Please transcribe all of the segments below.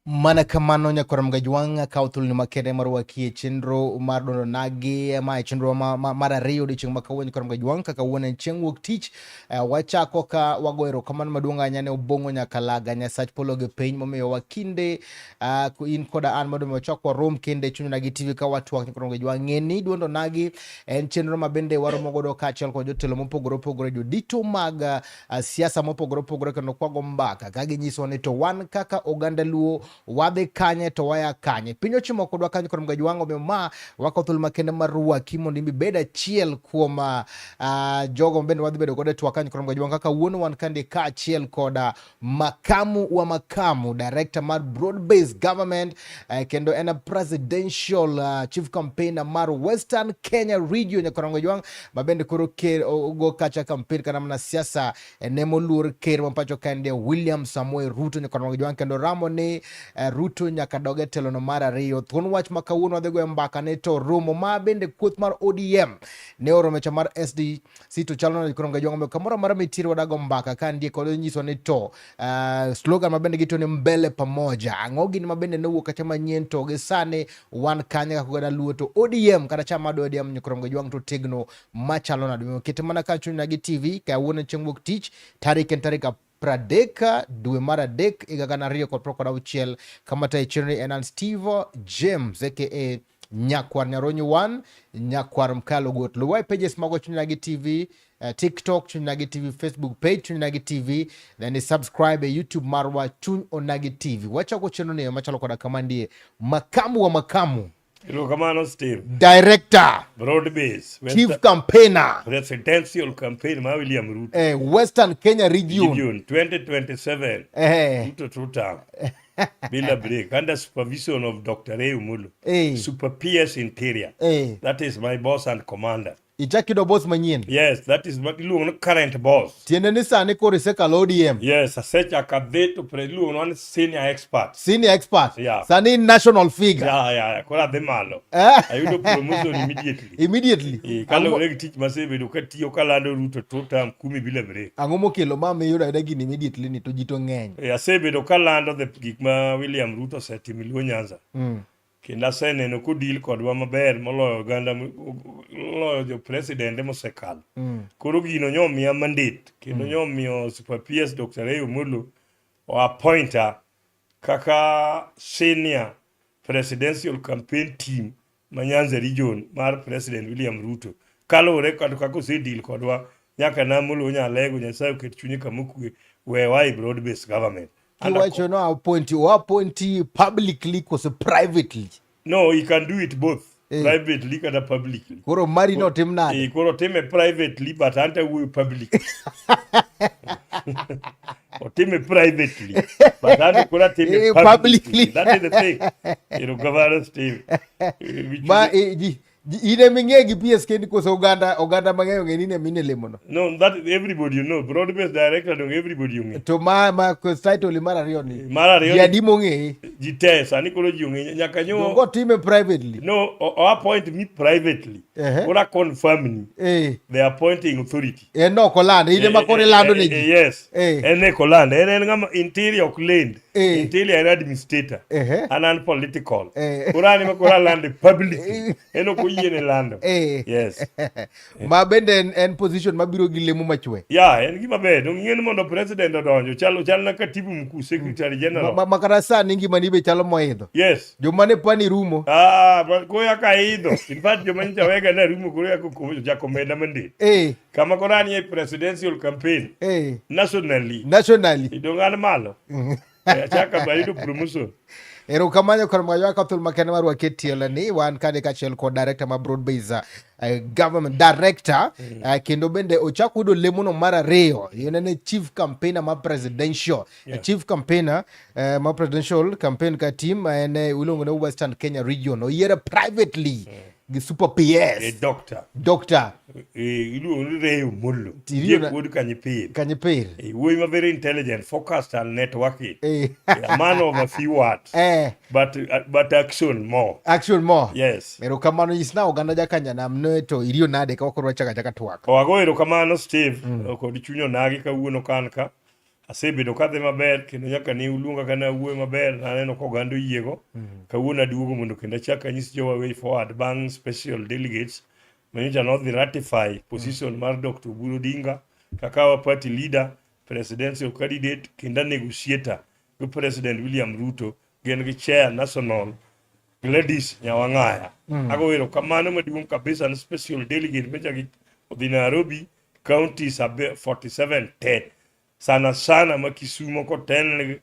Mana kamano nyakoram gajwang kautul ni makede marwaki chenro mardono nagi ma chenro mara rio di ching makawon nyakoram gajwang kakawon cheng wok tich wacha koka wagoero kaman madunga nyane ubongo nyakalaga nya sach polo ge piny momiyo wakinde in koda an madumo chakwa rom kende chunyo nagi TV ka watu wak nyakoram gajwang ngeni duondo nagi en chenro mabende waro mogodo kachel kwa jotelo mopogore jodito mag siasa mopogore kano kwa gombaka kagi nyiso ni to wan kaka oganda luo wadhi kanye to waya kanye pinyo chimo kodwa kanye korom gajwango ma wako thul makende marua kimo ndimbi beda chiel kuoma jogo mbende wadhi bedo kode tuwa kanye korom gajwango kaka uono wan kandi ka chiel koda makamu wa makamu director mar broad-based government kendo ena presidential chief campaigner mar Western Kenya region korom gajwango mabende kuro ker go kacha campaign kana mna siasa nemo lur ker mampacho kande William Samoei Ruto korom gajwango kendo Ramone Ruto nyaka doge telo no mara rio thun wach makawuono wadhi goyo mbaka ne to romo ma bende kuoth mar ODM ne oromecha mar SDC to chalo na korom gajwango kamora mara mitiri wadago mbaka ka ndie kod nyiso ni to slogan mabende gitu ni mbele pamoja angogi ni mabende ne wuok kacha manyien to ge sane wan kanya ka kogada luo to ODM kada chama do ODM korom gajwango to tegno machalo na dumo kete mana ka chunya gi TV ka wuone chengwok tich tarika pradeka dwe mara dek igagana rio kod proko dauchiel kamata ichirni enan Steve James aka Nyakwar Nyaronyo 1 Nyakwar Mkalo Got luwai pages mago Chunyagi TV TikTok Chunyagi TV Facebook page Chunyagi TV then subscribe YouTube marwa Chunyagi TV wacha ko cheno ne machalo koda kamandie makamu wa makamu Kamano Steve. Director. Broad-based. Chief Campaigner. Presidential campaign ma William Ruto. Western Kenya region. 2027. Ruto tuta. Bila break. Under supervision of Dr. Ray Umulu. Super PS Interior. That is my boss and commander. Ichakido boss manyien. Yes, that is my current boss. Tiene ni sani kore seka ODM. Yes, asecha kadhe to preluo one senior expert. Senior expert. Yeah. Sani national figure. Yeah. Kora de malo. Ayudo promotion immediately. Immediately. Kalo reg teach masebe do katiyo kalando Ruto totam 10 bila break. Angomo kelo mama yuda dagi immediately ni to jito ngeny. Asebe do kalando the gik ma William Ruto setimiluo Nyanza. Kenda sene no kudil kodwa maber moloyo ganda moloyo jo president mosekalo. Koro gino nyomia mandate kendo nyomio super PS Dr. Ray Umulu o appointer kaka senior presidential campaign team Manyanza region mar president William Ruto. Kalore kod kako sedil kodwa nyaka namulu nyalego nyasaye ket chunyi kamukwe wewai broad-based government. Kiwacho no appointee publicly kose privately. No, he can do it both. Privately and publicly. Koro mari no tim nade. Koro time privately but ante we publicly. Or time privately but ante kora time publicly. That is the thing. You know, Governor Steve. Ma ine mingegi PS kendi kosa oganda mangeyo ngenine mine lemono. No, that everybody you know. Broad-based director don't everybody you know. To ma title mara rio ni. Mara rio. Ya dimo nge. Jite sani koro jiunge nyaka nyo. Dongo time privately. No, or appoint me privately. Kora confirm ni. The appointing authority. No kolanda ine makore lando ni. Yes. Ene kolanda ene ngama interior land. Interior administrator. Anan political. Kora ni makora land publicly. Eno yene lando. Yes. Ma bende en position mabiro gi lemo machwe. Yeah, en gima be dong ngene mondo president odonjo chal na katibu mkuu secretary general. Makarasa ningi manibe chalo moidho. Yes. Jomane pani rumo. Ko ya kaidho. In fact jomane chawega na rumo ko ya ko jakomenda mande. Kama korani presidential campaign. Nationally. Idongana malo. Chaka baido promotion. Ero kamanyo kormayo ka thul makene marwa ketiela ni wan kane kachel ko director ma broad based government director kendo bende ochakudo lemono mara reo yenene chief campaigner ma presidential chief campaigner ma presidential campaign ka team ene ulongo ne Western Kenya region oyera privately the super PS doctor ilu Ray Umulu ye kudu kanyipir we are very intelligent focused and networking a man of a few words but action more yes ero kamano isna oganda jakanya na mneto irio nade ka okorwa chaka twaka wago ero kamano Steve kod chunyo nagi ka wuono kanka asebedo kadhi maber kendo nyaka ne uluonga kana wuoyo maber naneno koganda oyiego kawuono aduogo mondo kendo achak anyis jowa way forward bang' special delegates manyocha nodhi ratify position mar Dr. Oburu Odinga kaka our party leader, presidential candidate kendo negotiator gi President William Ruto gin gi chair national Gladys Nyawang'aya. Ago erokamano maduong' kabisa ne special delegate mecha odhi Nairobi county 47 te sana sana ma Kisumo koten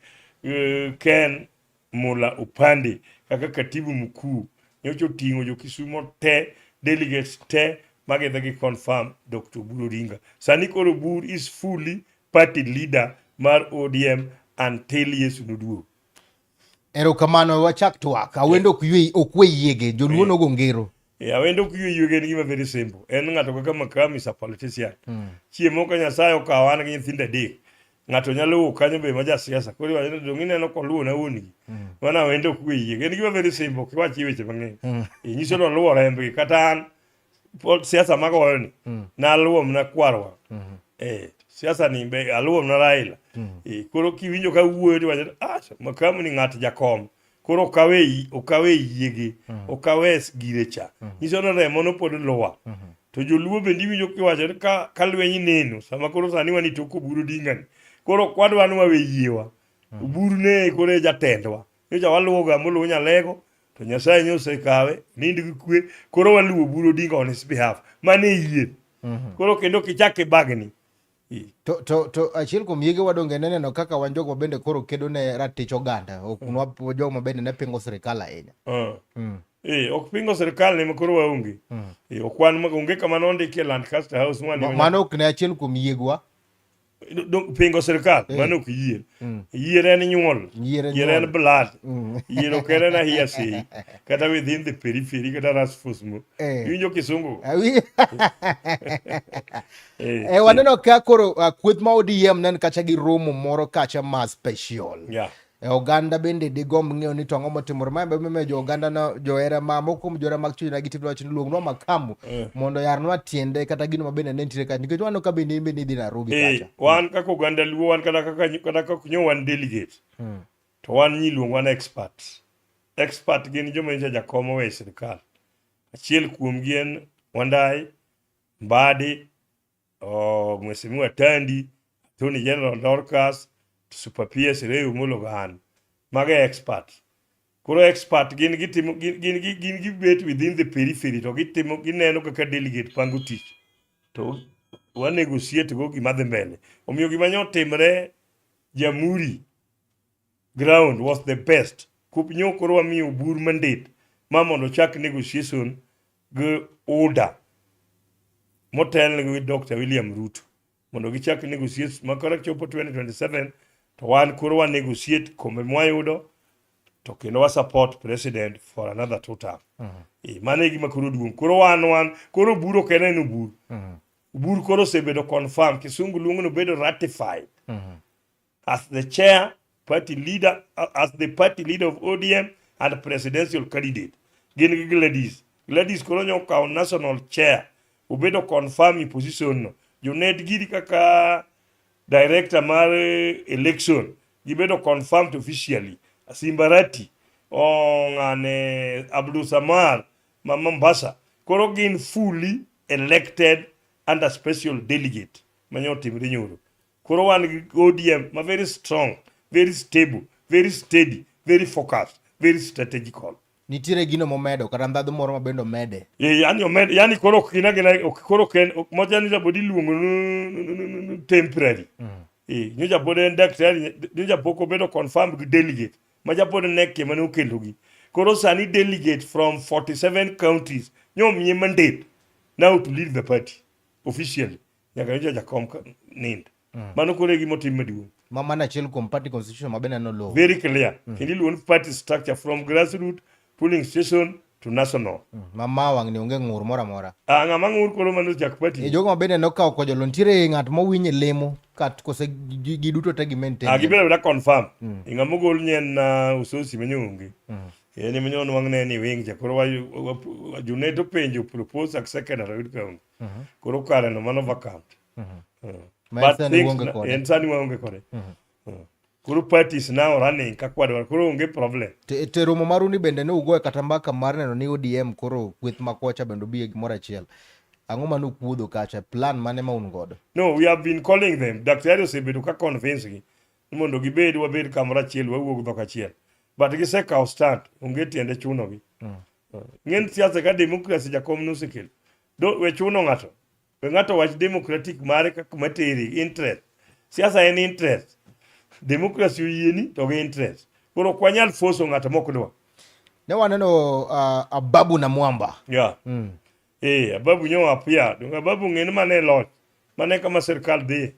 Ken Mula Upande kaka katibu mkuu nyocha oting'o jo Kisumo te delegates te magedhe confirm Dr. Oburu Odinga. Sani koro Oburu is fully party leader mar ODM until Yesu noduogo. Erokamano wachak twak awendo okwe yiege joluo nogo ngero. Awendo kuyuyuge en gima very simple. En ng'ato kaka Makam is a politician. Chiemo ka Nyasaye okawo an gi nyithindo adek. Ng'ato nyalo wuok kanyo be ma ja siasa. Koro iwacho ni dong' ineno koluwo na wuongi. Mana awendo kuyiege. En gima very simple. Kiwachi weche mang'eny. Nyiso ni oluwo rembgi. Kata an siasa magoyo ni naluwo mana kwarwa. Siasa ni be aluwo mana Raila. Koro kiwinjo ka wuoyo to wacho Makam ni ng'at jakom. Koro okawe yiege, okawe girecha. Nyiso ni remo no pod luwa. To joluo bende iwinjo kiwacho ni ka lweny neno, sama koro sani wan tok Oburu Odinga ni. Koro kwadwa ni wawe yiewa. Oburu ne koro e jatendwa. Nyocha waluwoga moluwo Nyalego, to Nyasaye osekawe, nind gi kwe, koro waluwo Oburu Odinga on his behalf. Mane yie. Koro kendo kichake bagni. To achiel kuom yiege wadonge neneno kaka wan jogo bende koro kedo ne ratich oganda okunwa jogo mabende ne pingo sirikal ahinya. Ok pingo sirikal ne makoro waonge. Okwan onge kama nondiki e Lancaster House mano ok ne achiel kuom yiegwa. Pingo sirikal mano ok yier. Yier en nyuol. Yier en blood. Yier ok en hearsay. Kata within the periphery kata rasfusmo. Iwinjo kisungu. Waneno ka koro kweth ma ODM nen kacha gi romo moro kacha ma special. Oganda bende digomb ng'eyo ni tong'o motimore ma be jo oganda no johera ma moko jora mag chuny na gitimo wach ni luongnwa Makamu mondo yarnwa tiende kata gino mabende ne nitiere ka nikech wano ka bende imbe ni dhi Nairobi kacha. Wan kaka oganda luo wan kata nyo wan delegate. To wan nyiluong wan expert. Expert gin joma nyocha jakom owe sirikal. Achiel kuom gi en Wandai, Mbadi, Mheshimiwa Tandi, Attorney General Dorcas, Super PS Reyo Mologan. Maga expert. Koro expert gin gibet within the periphery to gineno kaka delegate pango tich. To wan negotiate go gima dhi mbele. Omiyo gima nyotimre Jamhuri ground was the best. Kupnyo koro wamiyo Oburu mandate ma mondo chak negotiation go order motel gi Dr. William Ruto mondo gichak negotiate makora chopo 2027 to wan koro wan negotiate kombe mwayudo to kendo wa support president for another 2 term. Mane gima koro duong. Koro wan koro Oburu kene no Oburu. Oburu koro sebedo confirm kisungu luongo no bedo ratified as the chair party leader as the party leader of ODM and presidential candidate. Gin gi Gladys koro nyokaw national chair ubedo confirm position no. Jonet giri kaka director mar election gibedo confirmed officially. Simbarati ngane Abdul Samar Mombasa koro gin fully elected under special delegate manyotimre nyoro. Koro wan gi ODM ma very strong, very stable, very steady, very focused, very strategical. Nitiere gino momedo kata ndadhu moro mabendo mede. Yani koro koro ken moja ni jabodi luongo temporary. Nyoja bode en daktari nyoja poko bedo confirmed gi delegate ma jabode nekke mane okelogi. Koro sani delegate from 47 counties nyom nye mandate now to lead the party officially. Nyaka nyoja jakom nind. Mano kore gi motim maduong. Mama na chiel kuom party constitution mabende no law. Very clear. Kendi luon party structure from grassroots polling station to national. Mama wang ni onge ngur mora mora. Ng'ama ngur koro mano jak party. Jogo mabende nokawo kojolo nitiere ng'at mowinye lemo kat kose giduto te gi maintain. Gibiro da confirm. Ng'ama gol nyen usosi manyonge. Eni manyon wang ne ni wing koro wa Juneto penjo propose secretary county. Koro kare no mano vacant. Ma sani wonge kode. En sani waonge kode. Kuru parties now running kakwadwa kuru onge problem. Te romo maru ni bende ne ugoye kata mbaka mar neno ni ODM koro kweth makocha bende obi gimoro achiel. Ang'o mane kuodho kacha, plan mane ma un godo? No, we have been calling them. Daktari osebedo ka convince gi mondo gibed wabed kamoro achiel wawuog dhok achiel. But gisekawo stand, onge tiende chuno gi. Ng'en siasa ka demokrasi jakom nosekelo. We chuno ng'ato. We ng'ato wach democratic mare kaka materi interest. Siasa en interest. Demokrasi oyieni to gi interest. Koro kwanyal force ng'ato mokdwa. Ne waneno Ababu na Mwamba. Yeah. Ababu nyo apia. Dung Ababu ng'en mane loch. Mane kama serikal dhi.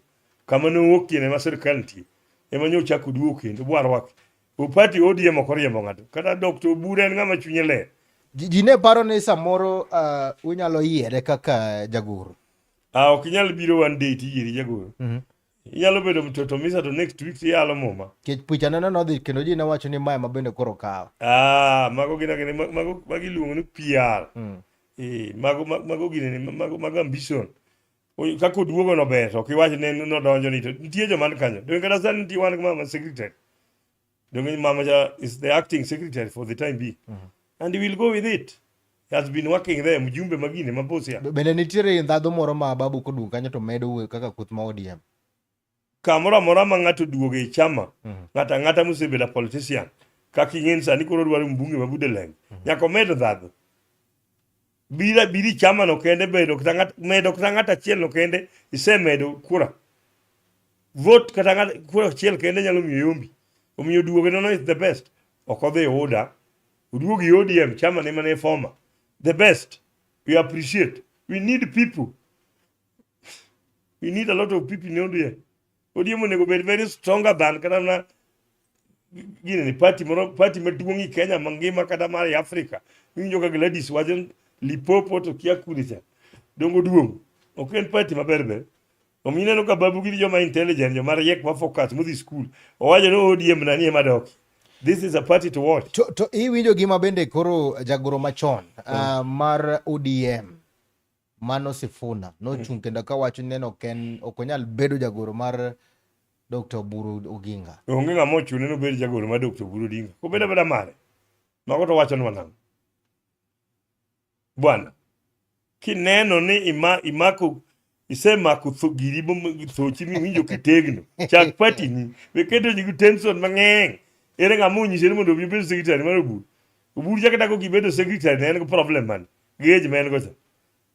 Kama nowuok ne ma serikal nitie. Ema nyo chako duogo kendo bwarwak. Upati ODM okoriembo ng'ato. Kata Dr. Oburu en ng'ama chunye ler. Ji ne paro ni samoro unyalo yiere kaka jagoro. Ok inyal biro one day tiyieri jagoro. Inyalo bedo mtoto misa to next week iyalo muma. Kech picha neno nodhi kendo ji ne wacho ni mae mabende koro kawo. Mago gina mago magiluongo ni PR. Mago gine mago ambition. Kako oduogo no ber ok iwach ne nodonjo ni to nitie joman kanyo. Donge kata sani nitie wan mama secretary. Donge mama is the acting secretary for the time being. And he will go with it. He has been working there mjumbe magine mabosi ya. Bende nitiere ndhadho moro ma Ababu kodung kanyo to medo wuoyo kaka kuth ma ODM. Kamoro amora ma ng'ato duogo e chama, ng'ata mosebedo politician, kaka ing'en sani koro dwaro mbunge mabude leng. Nyaka omed ndhadho. Biri chama no kende medo kata ng'ato achiel no kende isemedo kura. Vote kata kura achiel kende nyalo miyo yombi. Omiyo duogo no is the best. Ok odhi order. Uduogi ODM chama ne mane former. The best. We appreciate. We need people. We need a lot of people in ODM. ODM onego bed very stronger than kata na gine ni party maduong' Kenya mangima kata mar Africa. Winjo ka Gladys wajon Lipopo to kia kulicha. Dongo duong'. Ok en party maber. Omine no ka Babu gi joma intelligent joma riek ma focus mudhi school. Owajo no ODM nani ema dok. This is a party to watch. To iwinjo gima bende koro jagoro machon mar ODM Mano Sifuna nochung' kendo ka wacho neno ken okonyal bedo jagoro mar Dr. Oburu Oginga. Onge ng'ama ochune no bedo jagoro mar Dr. Oburu Oginga. Ko bedo beda mare. Mago to wacho nwa nang'o. Bwana. Kineno ni isemako giri thochi miwinjo kitegno. Chak party ni. Weketo jigu tension mang'eng. Ere ng'ama onyise ni mondo obi bedo secretary mar Oburu. Oburu chak tako gibedo secretary ne en go problem man. Gauge men go cha.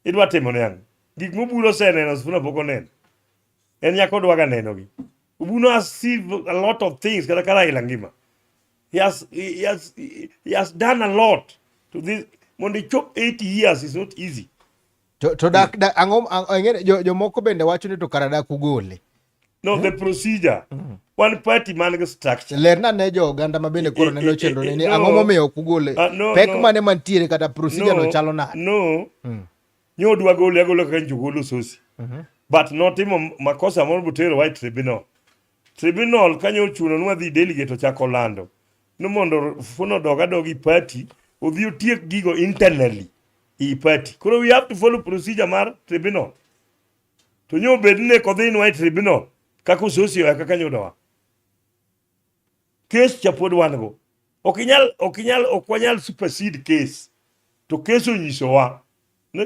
Idwa timo ne yang. Gik moburo oseneno Sifuna pok oneno. En nyako dwaga neno gi. Oburu has seen a lot of things kata ila ngima. He has done a lot to this. Mondo chop 80 years is not easy. To jomoko bende wacho ni to karadak ugole. No, the procedure. One party man structure. Lerna ne jo oganda ma bende koro neno chenro ni ang'o momiyo ok ugole. Pek mane mantiere kata procedure no chalo nade. No. Nyo dwa gole agolo kaka njogolo sosi. But not timo makosa moro butero white tribunal. Tribunal kanyo ochuno nwa dhi delegate ochako lando. No mondo funo dogi party odhi otiek gigo internally i party. Koro we have to follow procedure mar tribunal. To nyo bedne kodhi nwa tribunal kako sosi ya kaka nyodowa. Case chapod wango. Okwanyal supersede case. To case onyiso wa.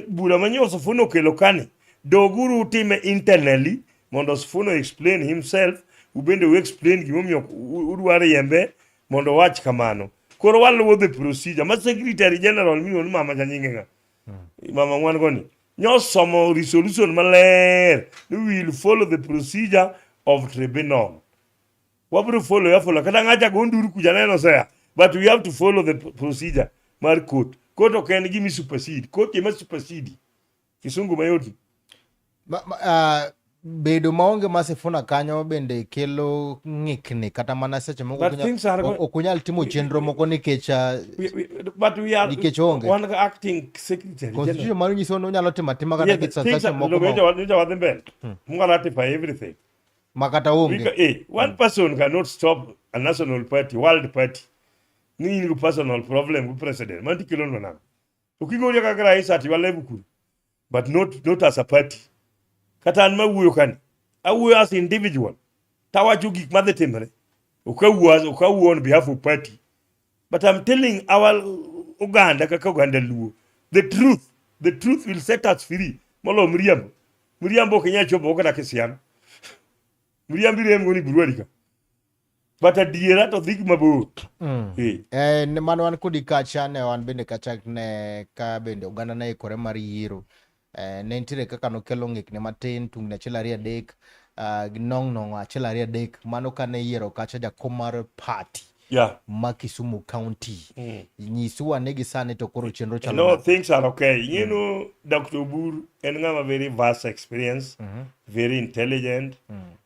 Bura manyo Sifuna okelo kani. Doguru time internally. Mondo Sifuna explain himself. Ubende we explain gimomiyo udware yembe. Mondo wach kamano. Koro waluwo the procedure. Ma secretary general miyo ni mama chanyingenga. Mama mwangoni. Nyo somo resolution maler. We will follow the procedure of tribunal. Waburu follow. Kata ngacha gonduru kujaneno saya. But we have to follow the procedure. Mar court. Court okay give me supersede. Court kema supersede. Kisungu mayoti. Bedo maonge ma Sifuna kanyo bende kelo ng'ikni kata mana seche moko okunyal timo chenro moko nikech but we are one acting secretary. Constitution maru nyiso no nyalo timo kata seche moko. Munga ratify everything. Makata onge. One person cannot stop a national party, world party. Ni personal problem with president. Manti kilo nwana. Ukigori kaka rais ati wale bukuru. But not as a party. Kata anma wuyo kani. awuoyo as individual tawacho gik madhi timre okawuo on behalf of party, but I'm telling our Uganda kaka Uganda luo, the truth will set us free. Molo mriambo kenya chopo kata kisiano mriambi remgo ni burwarika but adiera to dhik mabor. Ne mano wan kodi kacha ne wan bende kacha ne ka bende Uganda ne ikore mar yiero ne nitiere kaka nokelo ng'ikne matin tung'ne achiel ariyo adek nong' achiel ariyo adek mano ka ne yiero kacha jakom mar party ma Kisumu County. Nyiswa ne gisane to koro chenro chalo. No, things are okay. You know, Dr. Oburu and a very vast experience, very intelligent,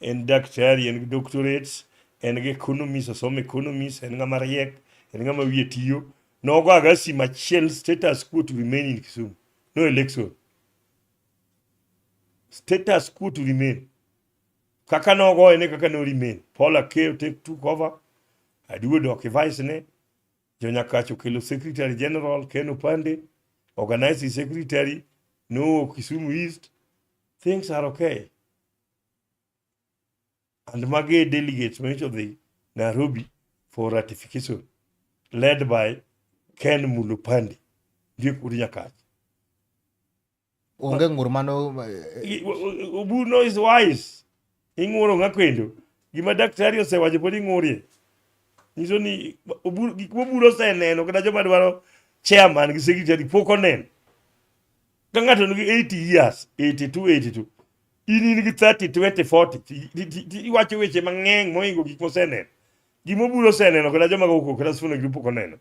and doctor and doctorates, and economists or some economists, and Gamariek, and Gamawitio. No, Gagasi, my shell status quo to remain in Kisumu. No election. Status quo to remain. Kakano go and Kakano remain. Paula K took over. I do the vice ne Jonyakacho Kilo Secretary General Ken Upande, organizing secretary, no Kisumu East. Things are okay. And Mage delegates went to the Nairobi for ratification, led by Ken Mulupandi. Duke Urinyakacho. Unge ngurmano Ubuno is wise. Inguro ngakwendo. Gima daktari osewaje podi ngurie. Niso ni Oburu seneno kata joma dwaro chairman gi secretary pok oneno. Ka ng'ato nigi 80 years, 82. In gi 30, 20, 40. Iwacho weche mang'eny mohingo gik moseneno. Gima Oburu oseneno kata joma go kata suno gi pok oneno.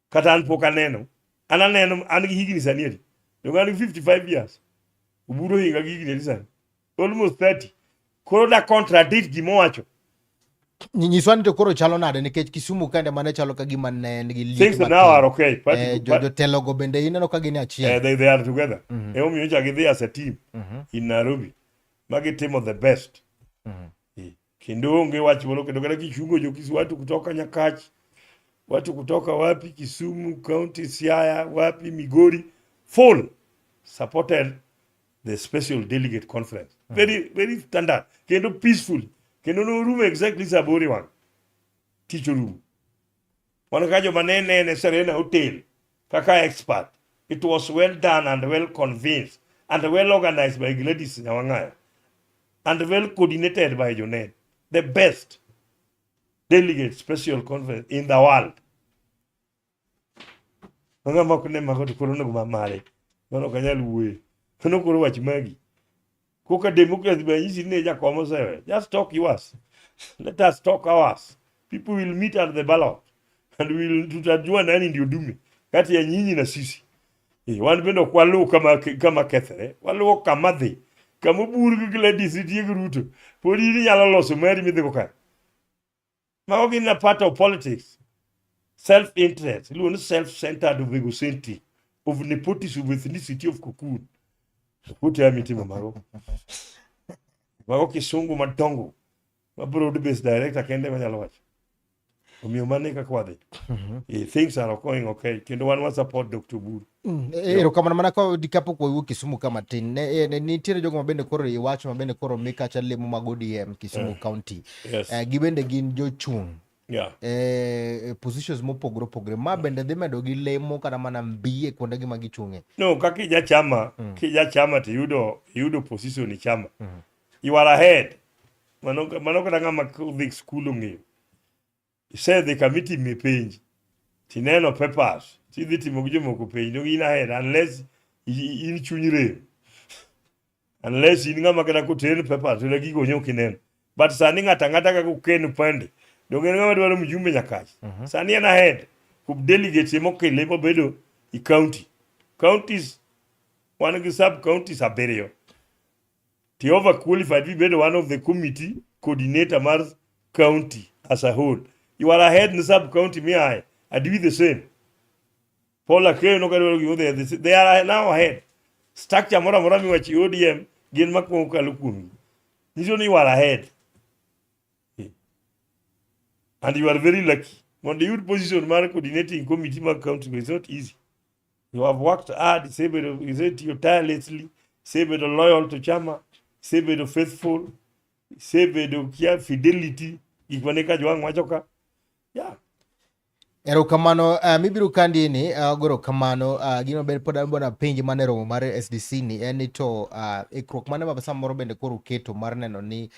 Kata an pok aneno. An gi higni sani eri. Dongo an gi 55 years. Oburu hinga gi higni sani. Almost 30. Koro da contradict gima owacho. Nyiswani to koro chalo nade nikech Kisumu kende mane chalo ka gima ne nigi liet. Things now are okay. Jotelo go bende ineno ka gin achiel. They are together. Omiyo chagi dhi as a team in Nairobi. Magi timo the best. Kendo onge wach moro kendo kata kichungo watu kutoka Nyakach, watu kutoka wapi Kisumu County, Siaya, wapi Migori, full supported the special delegate conference. Very standard. Kendo peaceful. Kendo no room exactly sabori one. Teacher room. Wanakajo manene ne serena hotel. Kaka expert. It was well done and well convinced and well organized by Gladys Nyawangaya and well coordinated by Jonet. The best delegate special conference in the world. Nga makune makoto korona gumamare. Mano kanyal uwe. Kano koro wachimagi. Kuka democracy by just talk yours. Let us talk ours. People will meet at the ballot and will tutajua nani ndio dume kati ya nyinyi na sisi. Wanapenda kwa leo kama kethere, walo kama the kama buru kila disiti Ruto. Podi nyalo loso mari midhigo ka. Mago na part of politics. Self-interest, self-centered of egocentric, of nepotism of ethnicity of cocoon. Put ya mitima mago kisungu madongo broad based director kende manyalo wacho omiyo mane ka kwadhi things are going okay kendo one support Dr. Oburu erokamano mana ka dikapo ko Kisumu kama tin ne nitiere jogo mabende koro iwacho mabende koro mikacha lemo mag ODM Kisumu County gibende gin jochung positions mopogore ma bende dhi medo gi lemo kata mana mbiye kuonde gi magichunge. No, kija chama to yudo position ni chama. You are ahead. Mano kata ngama kudhi school ng'eyo. Said the committee may page. Tineno papers. Tidhi timo gi jomoko page. No in ahead unless in chunyre. Unless in ngama kata kuteno papers to lagi gonyo kineno. But sani ngata ka kukenu pande. Donge ngama dwaro mjumbe Nyakach. Sani en ahead. Kub delegates mokele bedo I county. Counties one of the sub counties are berio. The overqualified we bedo one of the committee coordinator mar county as a whole. You are ahead in the sub county me I do the same. Paula K no they are now ahead. Structure mora mi wachi ODM gen makko kalukumi. Nizo you are ahead. And you are very lucky. When the youth position mar coordinating committee mar county is not easy. You have worked hard, you're tirelessly, loyal to Chama, isebedo faithful, isebedo kia fidelity, gik mane Kajwang' wacho ka. Yeah. Erokamano, mibiro kandi ni agoro kamano, gino ber pod abona penj mane romo mar SDC ni en ni to ikruok mane ma samoro bende koro keto mar neno ni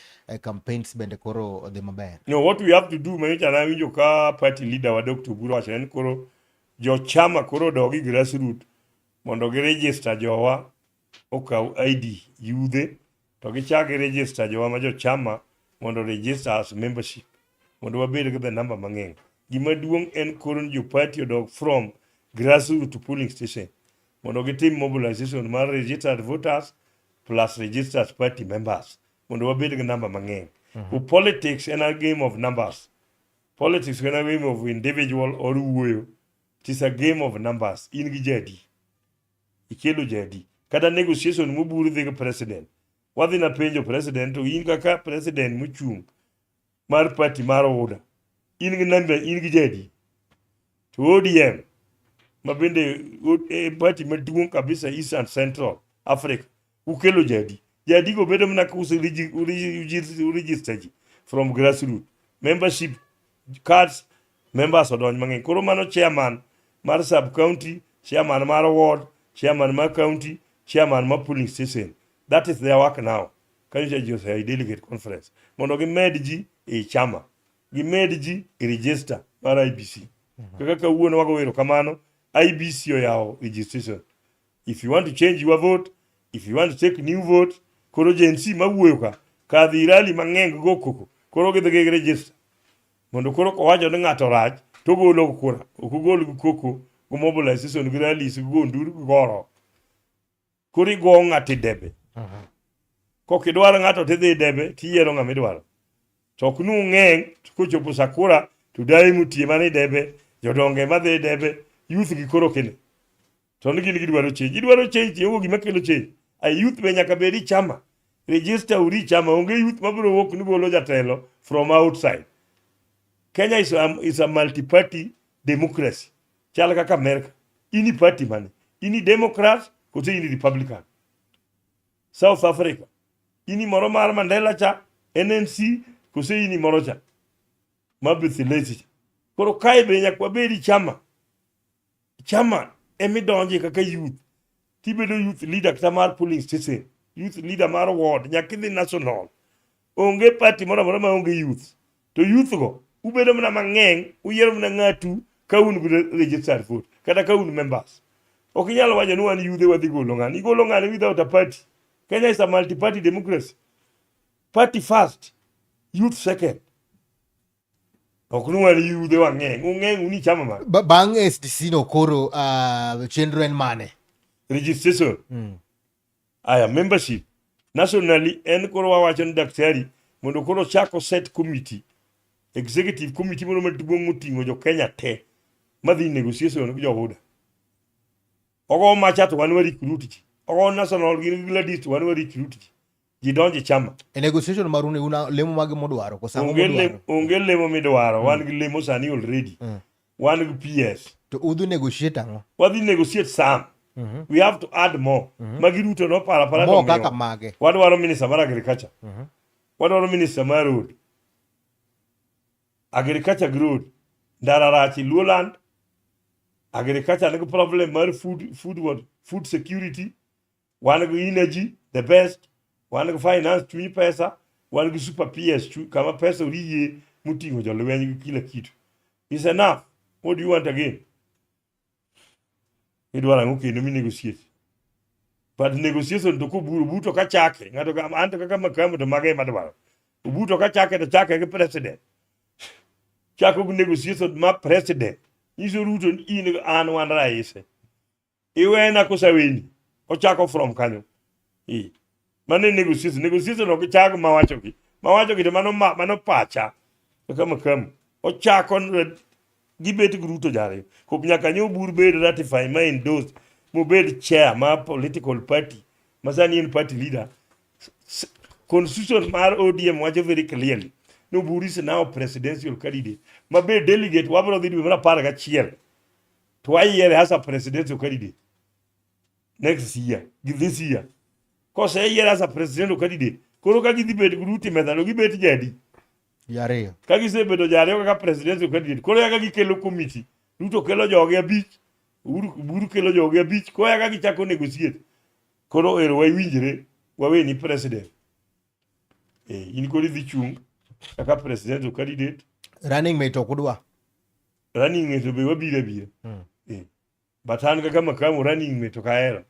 campaigns bende koro odhi maber. No, what we have to do manyo na winjo ka party leader wa Dr. Oburu wacho en koro jo chama koro dogi grassroots mondo gi register jowa okaw ID yudhe to gichak register jowa ma jo chama mondo register as membership mondo wabed gi the number mang'eny. Gima duong' en koro jo party odog from grassroots to polling station mondo gitim mobilization mar registered voters plus registered party members mondo wabed gi number mang'eny. Politics is a game of numbers. Politics is a game of individual or wuoyo. It is a game of numbers. In gi jadi. Ikelo jadi. Kada negotiation muburu dhige president. Wadhi na penjo president to in kaka president muchung mar party mar order. In gi number in gi jadi. To ODM mabende party maduong' kabisa East and Central Africa. Ukelo jadi. Jadi go bedo mna kusi register from grassroots. Membership cards, members odonj mang'eny. Koro mano chairman mar sub county, chairman mar ward, chairman mar county, chairman mar polling station. That is their work now. Kanyo just a delegate conference. Mondo gimed ji e chama. Gimed ji e register mar IBC. Kaka kawuono wago wero kamano, IBC oyao registration. If you want to change your vote, if you want to take new vote, koro jensi mawuoyo ka kadhi rally mang'eng go koko koro gidhi register mondo koro kowacho ni ng'ato rach to golo kura okugol gi koko go mobilization gi rallies go nduru goro koro go ng'ati debe kokidwaro ng'ato tidhi debe tiyiero ng'ama idwaro to ok ng'eng kochopo sakura to dai mutie mane debe jodonge madhi debe youth gi koro kene to ni gin gidwaro change tiyo gima kelo change a youth be nyaka bedi chama register uri chama onge youth mabiro wok ni bolo jatelo from outside. Kenya is a multi-party democracy. Chala kaka America. Ini party mane. Ini Democrats kote ini Republican. South Africa. Ini moro mar Mandela cha NNC kose ini moro cha. Mabithi lezi. Koro kai be nyaka bedi chama. Chama emidonje kaka youth. Tibedo youth leader ktamar polling station. Youth leader mar ward nyakidhi national. Onge party moro ma onge youth. To youth go ubedo mna mang'eng uyiero mna ng'atu ka un registered vote kata ka un members. Ok inyalo wacho ni wan youth wadhi golo ng'ani. Igolo ng'ani without a party. Kenya is a multi-party democracy. Party first, youth second. Ok ni wan youth wang'eng. Ung'eng uni chama ma. Bang' SDC no koro chenro en mane? Registration. Aya membership. Nationally en koro wawacho ni daktari mondo koro chako set committee. Executive committee mono maduong' moting'o jo Kenya te madhi negotiation gi johuda. Ogo macha to wan wa recruit ji. Ogo national gi list wan wa recruit ji. Ji donje chama. E negotiation marune una lemo mage modwaro ko samo modwaro. Onge lemo midwaro, wan gi lemo sani already. Wan gi PS. To udhu negotiate ang'o? Wadhi negotiate some. We have to add more. Magiruto no para more kaka mage. Wadwaro minister mar agriculture. Wadwaro minister mar road. Agriculture road. Ndara rachi Luoland. Agriculture niko problem mar food security. Wan gi energy the best. Wan gi finance chunyi pesa. Wan gi super PS kama pesa uriye mutingo jolwenyi gi kila kitu. It's enough. What do you want again? Idwara ngoke no mi negotiate. But negotiation to ko buto ka chake ngato ka ante kaka makamu to mage madwaro. Buto ka chake to chake ke president. Chako ku negotiation ma president. Iso ruto in an wan raise. Iwe na ko saweni. O chako from kanyo. Mane negotiation ok chako mawacho ki. Mawacho ki to mano pacha. Kaka makamu. O chako gibet gruto jare ko nyaka nyo bur bed ratify ma endorsed mo bed chair ma political party masani in party leader. Constitution mar ODM wacho very clearly no bur is now presidential candidate ma be delegate wabro dhi mara para ga chiel to ayiere as a presidential candidate next year this year koseyier as a presidential candidate koro ka gidhi bet Ruto methano gibet jadi Yariyo. ka gisebedo jariyo kaka presidential candidate koro yaka gikelo committee Ruto kelo joge abich Buru kelo joge abich ko yaka gichako negotiate koro ero wawinjre waweni president in koro idhi chung kaka presidential candidate Running mate okudwa. running mate be wabira bira but an kaka makamu running mate okahero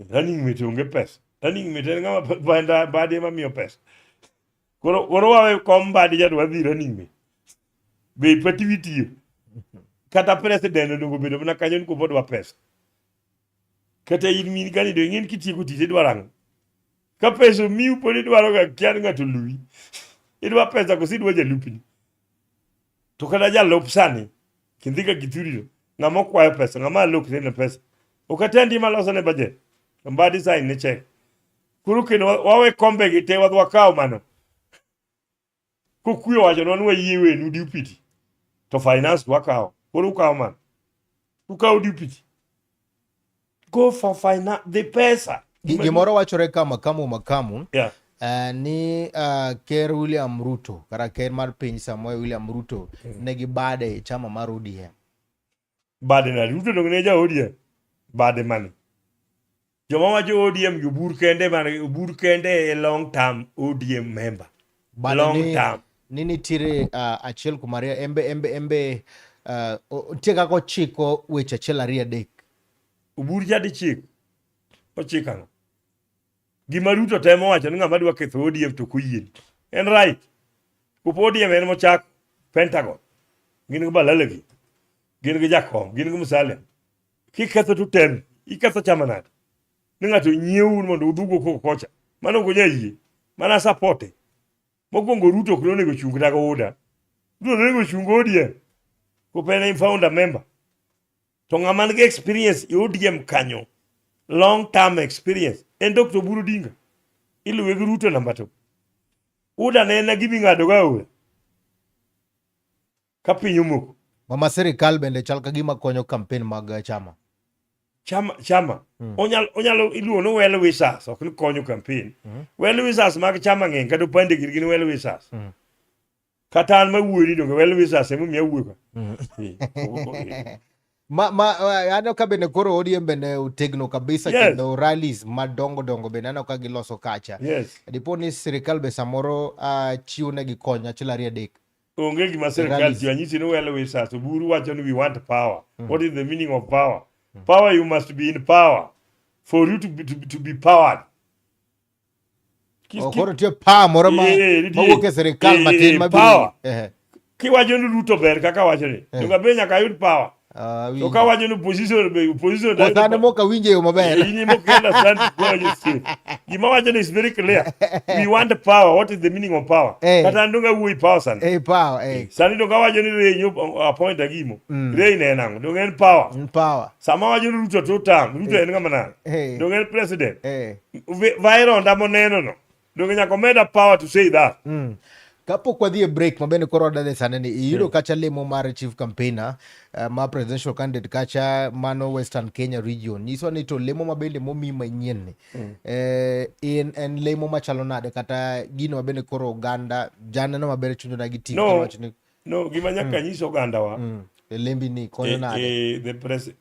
running mate onge pesa running mate en ng'ama bade mamiyo pesa koro wawe kom bade jadwa dhi running mate be pati witiyo kata president onengo bedo mana kanyo niko podwa pesa kata in min gani do ing'en kitieko tich idwaro ang'o ka pesa miu pod idwaro ga kian ng'ato luwi idwa pesa koso idwa jalupni to kata jalup sani kidhi ka githurino ng'ama okwayo pesa ng'ama alokne pesa ok atendi maloso ne budget mbadi sign ne check koro kendo wawe kombe gi te wadwa kawo mano kokuyo wachonwa ni wayie wenu deputy to finance wakawo koro ukawo mano ukawo deputy go for finance the pesa Gimoro wachore ka makamu yeah. Ni Ker William Ruto kara ker mar piny Samoei William Ruto negi bade chama mar ODM. Bade na Ruto dong ne ja ODM bade mani joma wacho ODM gi bur kende long term ODM member long term nini tire achiel kumaria embe tiega ko chiko weche achiel ariyo adek bur jadi chik ochikano gima Ruto temo wacho ni ng'ama dwa ketho ODM to kuyien en right kupo ODM en mochak Pentagon gin go balalegi gin go jakom gin go Musalia kiketho to tem iketho chamanat ni ng'ato nyiewu mondo udhugo koko kocha mano go nyayie mana supporte mokwongo Ruto klo nego chung dago oda Ruto nego chung ODM kupene founder member to ng'ama nigi experience ODM kanyo long term experience en Dr. Buru Dinga iluwe gi Ruto namba 2 uda nena gibi ng'ado ga ora ka piny omoko mama serikal bende chal ka gima konyo campaign mag chama onyalo iluono well wishers ok ni konyo campaign well wishers mag chama ng'eny kata pande gin well wishers kata an mawuori donge well wishers emo miya wuoka ano ka bende koro ODM bende utegno kabisa kendo rallies madongo bende ano ka giloso kacha dipo ni sirikal be samoro chiwo negi kony achiel ariyo adek onge gima sirikal chiwo anyisi ni well wishers Buru wacho ni we want power what is the meaning of power power you must be in power for you to be powered koro tiyo power moro mawuok e sirikal matin power kiwacho ni Ruto ber kaka wacho ni donga be nyaka yud power to ka wacho ni position da moka winje yo maber ini mokenda stand kwa gima wacho ni is very clear we want power what is the meaning of power kata ndonga wuoi power san power sani donga wacho ni renyo appoint agimo rei ne nango donga en power sama wacho ni Ruto to tam Ruto en ngama na donga en president vairo ndamo neno no donga nyako meda power to say that kapok wadhi e break mabende koro wadadhe sane ni iyudo kacha lemo mar chief campaigner ma presidential candidate kacha mano Western Kenya region nyiso ni to lemo mabende momi manyien ni en lemo machalo nade kata gino mabende koro oganda janeno maber chunjo na giti no gima nyaka nyiso oganda wa lembi ni konyo nade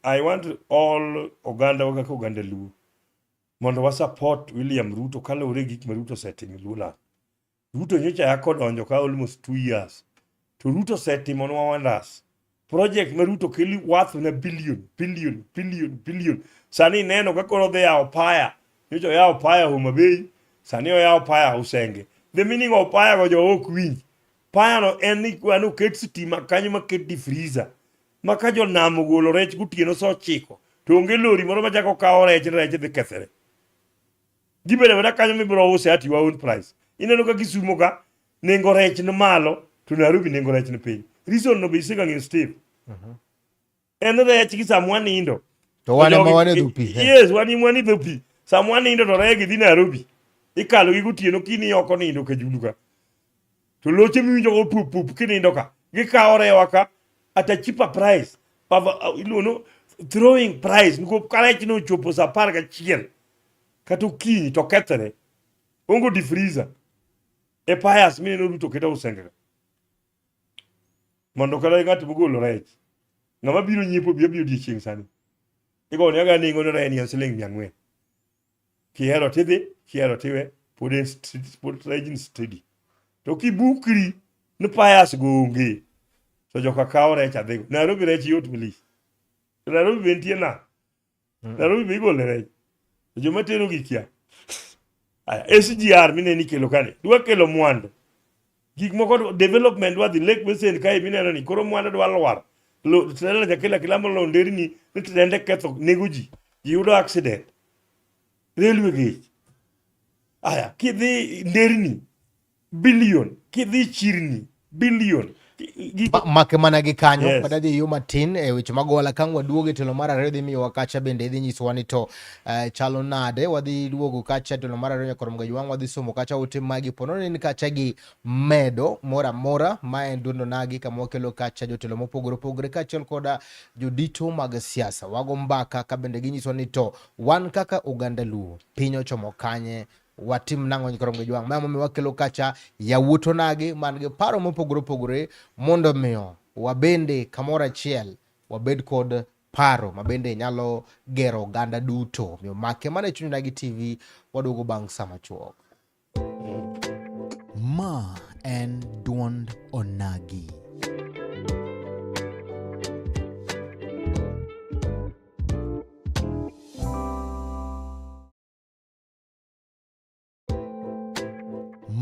I want all oganda kaka oganda Luo mondo wa support William Ruto kalore gik ma Ruto setting Lula Ruto nyocha yako donjo ka almost 2 years to Ruto setimo no wonders project ma Ruto keli worth na billion sani neno ka koro dhe yao paya nyocha yao paya Homa Bay sani yao paya Usenge the meaning of paya go jo ok winj paya no en ni kwano ket stima kanyo ma ket di freezer ma ka jo namo golo rech gutieno so chiko to onge lori moro ma jako kawo rech dhi kethre gibede wada kanyo mibro use at your own price ineno ka Kisumo ka nengo rech ni malo to Nairobi nengo rech ni piny reason no be isiga ngin Steve en rech ki samwa nindo to wane dhupi yes wani dhupi samwa nindo to regi dhi Nairobi ikalo gi gotieno kini oko nindo ka julu ka to loche miwinjo go pup kinindo ka gikawo rewa ka at a cheaper price iluono throwing price niko karech no chopo sa 11 kata okinyi to kethre ongo di freezer e pias mineno duto keto usengega mondo kata ng'at mogolo rech ng'ama biro nyiepo biro odiechieng' sani igone aga nengo ne rech en siling 400 kihero tidhi kihero tiwe pod rejin steady to kibukri ni pias go onge to joka kawo rech adhigo. Nairobi rech yot bilis. Nairobi be nitie na. Nairobi be igole rech. Joma tero gi kia. Aya, SGR mineni kelo kane. Dwa kelo mwandu. Gik moko development dwa dhi Lake Basin kae mineno ni koro mwandu dwa lwar. Lo tela jakela kilamo lo nderni ni tende ketho nego ji. Yudo accident. Railway gauge. Aya, kidhi nderni billion, kidhi chirni billion. Make mana gi kanyo yes. Madadhi yu matin weche magola kang waduoge telo mar ariyo dhi miyo wakacha bende dhi nyisowa ni to chalo nade wadhi duogo kacha telo mar ariyo nyakoro Mgajwang' wadhi somo kacha ote magi ponone ni kacha gi medo mora mora ma en dundo nagi kama wakelo kacha jotelo mopogore opogore kachiel koda jodito mag siasa wago mbaka ka bende ginyisowa ni to wan kaka oganda Luo piny ochomo kanye watim nango nyakoro Mgajwang' ma momi wakelo kacha yawuoto nagi man gi paro mopogore opogore mondo miyo wabende kamora achiel wabed kod paro mabende nyalo gero oganda duto miyo make mane Chuny Onagi TV waduogo bang' sama chuok. Ma en duond Onagi.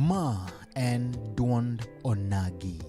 Ma en duond Onagi.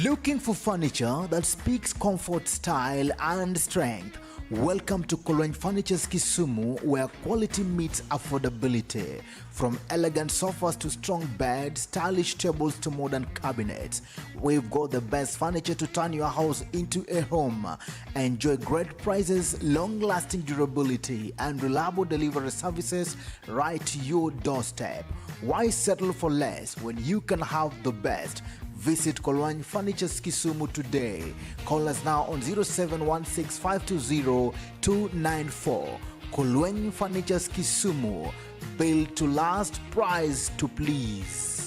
Looking for furniture that speaks comfort, style, and strength? Welcome to Kolweny Furniture's Kisumu, where quality meets affordability. From elegant sofas to strong beds, stylish tables to modern cabinets, we've got the best furniture to turn your house into a home. Enjoy great prices, long-lasting durability, and reliable delivery services right to your doorstep. Why settle for less when you can have the best? Visit Kolweny Furniture's Kisumu today. Call us now on 0716-520-294. Kolweny Furniture's Kisumu. Built to last, price to please.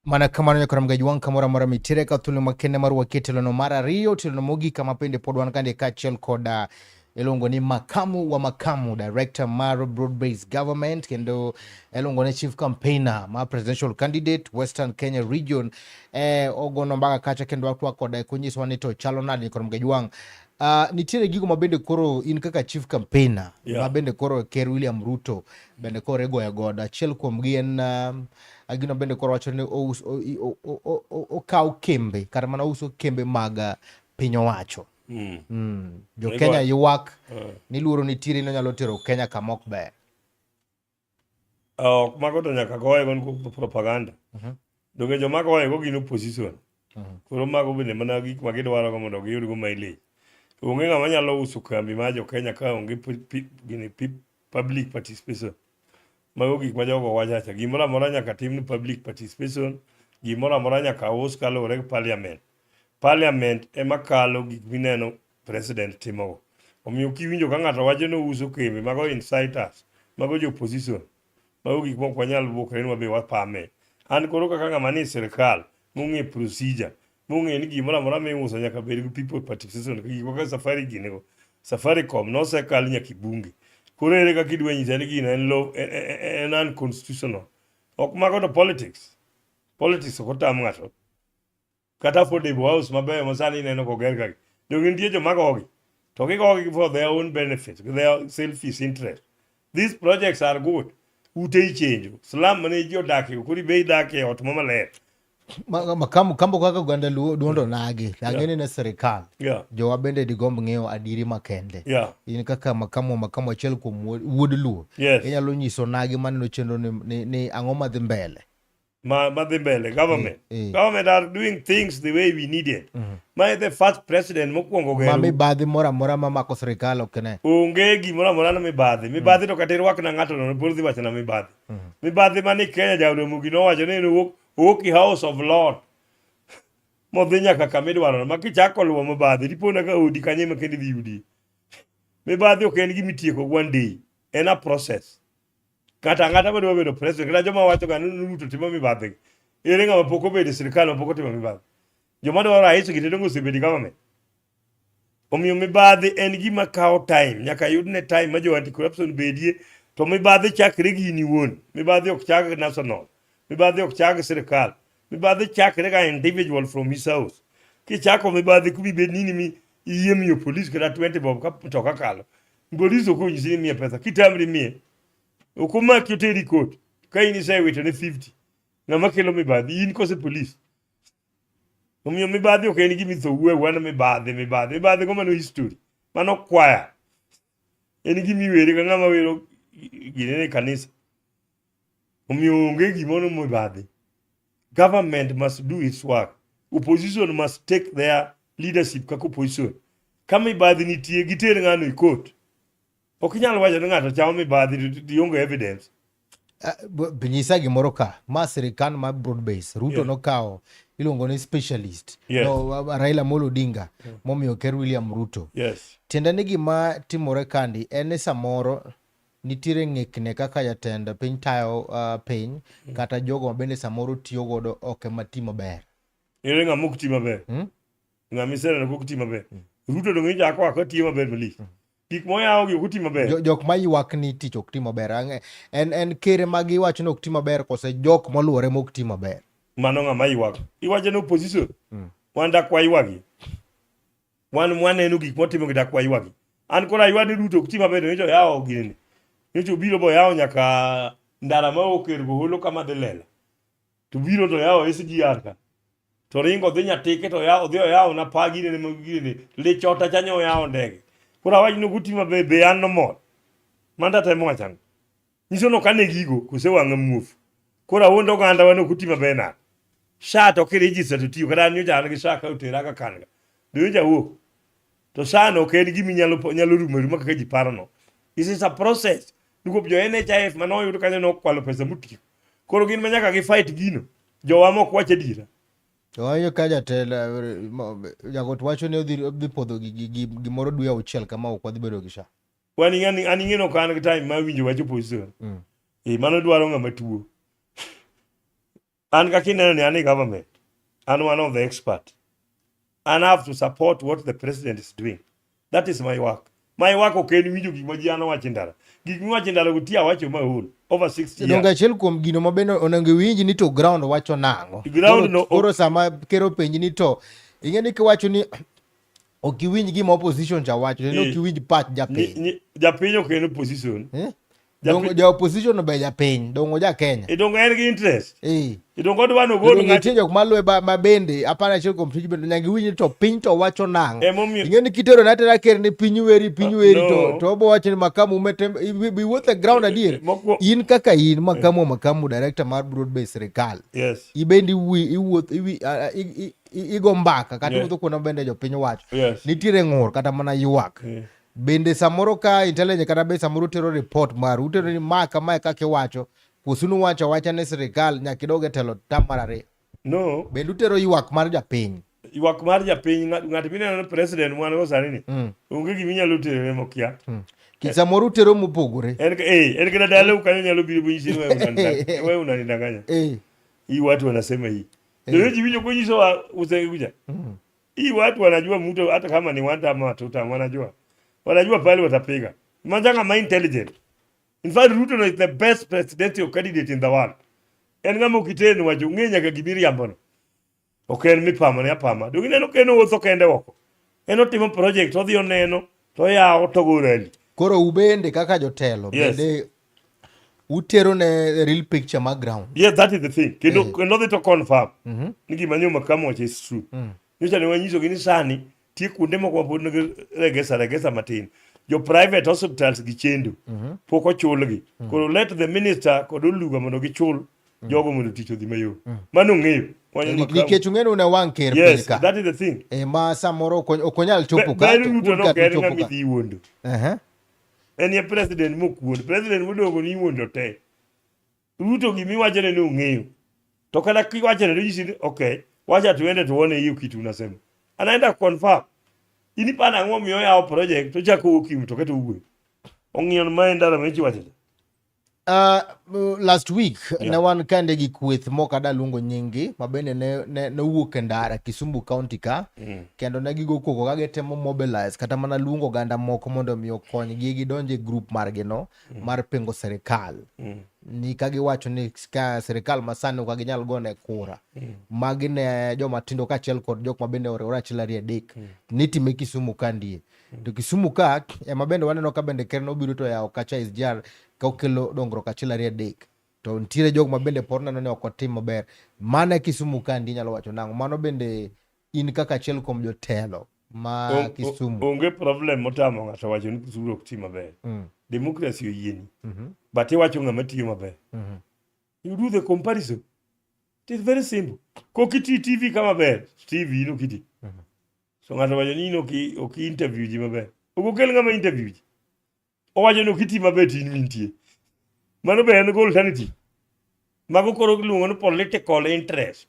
mana kamano nyakora mga juang kamora mora mitire ka thulo makende mar waketelo no mara rio telo mogi kama pende pod wan kande kachel koda elongo ni makamu wa makamu director mar broad based government kendo elongo ni chief campaigner ma presidential candidate Western Kenya region ogono mbaga kacha kendo watu koda kunyiswa ni to chalo nadi nyakora mga juang. Nitiere gigo mabende koro in kaka chief campaigner mabende koro Ker William Ruto bende koro ego ya goda achiel kuom gi en agino bende koro wacho ni okaw kembe kata mana uso kembe mag piny owacho. Jo Kenya ywak ni luoro nitiere no nyalo tero Kenya kamok ber. Mago to nyaka goye gon propaganda. Donge joma goye go gin opposition. Koro mago bende mana gik ma gidwaro go mondo giyud go mileage. Onge ng'ama nyalo uso kambi ma jo Kenya ka onge public participation. Mago gik ma jogo wachacha. Gimoro amora nyaka tim ni public participation. Gimoro amora nyaka us kaluwore gi parliament. Parliament ema kalo gik mineno president timo. Omiyo kiwinjo ka ng'ato wacho ni uso kembe mago insiders, mago jo opposition. Mago gik mok wanyal wuokre ni wabe wapame. An koro kaka ng'ama ni sirkal mong'e procedure. Mung'e ni gimoro amora miuso nyaka bed gi people participation. Giko ka safari ginego. Safaricom nosekal nyaka bunge. Koro ere kaka idwa nyisa ni gino en law en unconstitutional. Ok mago to politics. Politics ok otam ng'ato. Kata affordable house mabeyo masani ineno koger kagi. Donge nitie joma gogi. To gigogi for their own benefit, their selfish interest. These projects are good. Ute ichenjo. Slum mane ji odakie, kuri be idakie ot maler. Makamu kambo kaka ganda duondo nage langeni na serikal jo wabende digomb ng'eyo adiri makende in kaka makamu achiel kuom wuod luo inyalo nyiso nage maneno chenro ni ang'o madhi mbele madhi mbele government are doing things the way we need it. My the first president mokwongo gero mami badhi mora mora mamako serikal okne onge gimora mora na mibadhi to kata rwak na ng'ato no podhi wacho na mibadhi mani Kenya jawdo gino wacho ni Oki House of Lord. Modhi nyaka kama idwaro ma kichako luwo mibadhi dipona ka odi kanye ma kendi dhi yudi. Mibadhi ok en gima itieko one day. En a process. Kata ng'ata ma dwa bedo president kata joma wacho ga ni Ruto timo mibadhi. Ere ng'ama pok obedo sirkal ma pok otimo mibadhi. Joma dwaro rais gitendo osebedi government. Omiyo mibadhi en gima kawo time. Nyaka yudne time ma jo anti corruption bedie. To mibadhi chakre gi ni wuon. Mibadhi ok chak national. Mibadhi ok chak sirkal. Mibadhi chakre ga individual from his house. Kichako mibadhi kubi bed nini mi iyemiyo police kata 20 bob ka toka kalo. Police ok onyisi ni miye pesa. Kitamri miye. Okumaki oteri court. Ka in isewito ne 50. Ng'ama kelo mibadhi in kose police. Omiyo mibadhi ok en gima ithowuoe wan mibadhi go mano history. Mano kwaya. En gima iwere ka ng'ama wero ginene kanisa. Omiyo onge gimoro mibadhi. Government must do its work. Opposition must take their leadership kaka opposition. Kama mibadhi nitie giter ng'ano i court. Ok inyalo wacho ni ng'ato chamo mibadhi ionge evidence. Binyisa gimoro ka ma sirikal ma broad base Ruto nokawo iluongo ni specialist Raila Amolo Odinga momiyo Ker William Ruto. Tiende ni gima timore kandi en samoro nitiere ng'ikne kaka jatend piny tayo piny kata jogo mabende samoro tiyo godo ok matimo ber. Ere ng'ama ok ti maber. Ng'ama iseneno ok ti maber. Ruto donge jako ako tiyo maber malich. Gik moyawo gi ok ti maber. Jok ma ywak ni tich ok ti maber. En kere ma giwacho ni ok ti maber kose jok moluore ma ok ti maber. Mano ng'ama ywak. Iwacho ni opposition. Wan dak kwa ywagi. Waneno gik motimo gi dak kwa ywagi. An kora ywani Ruto ok ti maber to yawo gini. Nyocho biro bo yawo nyaka ndara ma okergo holo kama dhi lela. To biro to yawo SGR ka. To ringo dhi nyatike to yawo dhi yawo na pa gine le chota chanyo yawo ndege. Kora wach no guti mabe be an no mor. Manda temo wachan. Nyiso no kane gigo kose wanga muofu. Kora wondo ganda wano guti mabe na. Sha to ke register to tiyo kada nyocha an gi sha ka utera ka kanga. Nyocha wo. To sha no ke gimi nyalo rumo kaka ji paro no. This is a process. Nuko jo NHIF mano yudo kanyo no kwalo pesa mutiyo. Koro gin manyaka gi fight gino. Jo wa mok wache dira. To ayo ka jatela jagot wacho ni odhi podho gimoro dwe auchiel kama ok wadhi bedo gi sha. Wani ani ngino kan gi time ma winjo wacho position. Mano dwaro ng'ama tuo. An kakineno ni ani government. I'm one of the expert. And I have to support what the president is doing. That is my work. My work okay ni winjo gik ma ji an wacho ndara. Gik ma wacho ndara gutia wacho mahul over 60 years. Donga achiel kuom gino ma bende onengo winji ni to ground wacho nango. Ground no. Koro sama kero penji ni to ingeni kiwacho ni okiwinj gima opposition cha wacho ni okiwinj pach japiny. Japiny ok en position. Dongo ja opposition be japiny, dongo ja Kenya. Dongo en gi interest. Dongo dwano gol ng'ato jok malwe ma bende apana achiel kuom tich bende nyaka winj to piny to wacho nango. Ingeni kitero na tera ker ni piny weri to obo wacho ni Makamu bi wuothe ground adier. In kaka in Makamu director mar broad based serikal. Yes. Ibendi iwuoth igo mbaka kata wuotho kuno bende jopiny wacho. Nitiere ng'ur kata mana ywak. Bende samoro ka intelligence kata be samoro tero report mar utero ni kama kaka iwacho kusunu wacho ne sirikal nyaka idoge telo tamarare. No. Bende utero ywak mar japiny. Ywak mar japiny ng'at mineno president mwan go sani ni. Onge gima inyalo tero ne mokia. Samoro utero mopogore. En kada dalo kanyo nyalo biro bunyi wewe unanidanganya. Hii watu wanasema hii. Ndio jivinyo kunyiso wa usengekuja. Hii watu wanajua mtu hata kama ni wanda ama watoto wanajua pale watapiga. Manjanga ma intelligent. In fact, Ruto is the best presidential candidate in the world. En ngamo kiteno wacho ngenya ka gibiri ambono. Oken mipamo ne apama. Dogineno keno wotho kende woko. En otimo project odhi oneno to yawo to goreli. Koro ubende kaka jotelo bende utero ne real picture ma ground. Yes, that is the thing. Kendo dhi to confirm. Nigi manyo Makamu wacho is true. Nyocha ne wanyiso gini sani tie kuonde moko pod regesa matin. Jo private hospitals gi chendo. Pok ochulgi. Koro let the minister kod oluga mondo gichul jogo mondo tich odhi mayo. Mano ng'eyo. Nikech ung'eno ne wang' ker piny ka. Yes, that is the thing. Ma samoro okonyal chopo ka. Bẹ́ẹ̀ni Ruto no keri ng'ami dhi wuondo. En ye president mokuondo. President modongo ni wuondo te. Ruto gimi wachone ni ung'eyo. To kada kiwachone to jisi okay. Wacha tuende tuone hiyo kitu unasema. Anaenda confirm. Ini pana ng'o miyo yao project to chako ukimu to keto uwe. Ong'iyo maenda na mechi wachone. Last week ne wan kande gi kweth moko da luongo nyingi mabende ne wuok e ndara Kisumu County ka kendo ne gigo koko ka gitemo mobilize kata mana luongo ganda moko mondo mi okonygi gidonje group margi no mar pingo serikal. Ni kagiwacho ni serikal masani ok ginyal gone kura. Magi ne joma tindo kaachiel kod jok mabende oriwore achiel ariyo adek nitime Kisumu kandie. To Kisumu ka ema bende waneno ka bende ker nobiro to yawo kacha SGR ka okelo dongruok achiel ariyo adek. To nitiere jok mabende pod neno ni ok otim maber. Mane Kisumu kandi nyalo wacho nang'o? Mano bende in kaka achiel kuom jotelo ma Kisumu. Onge problem motamo ng'ato wacho ni Kisumu ok tim maber. Democracy oyieni. But iwacho ng'ama tiyo maber. You do the comparison. It is very simple. Kokiti TV kama ber, TV ino kiti. So ng'ato wacho ni ok interview ji maber. Ogokel ng'ama interview ji. Owacho ni okiti maber tin mintie. Mano be en goal sanity. Mago koro luongo ni political interest.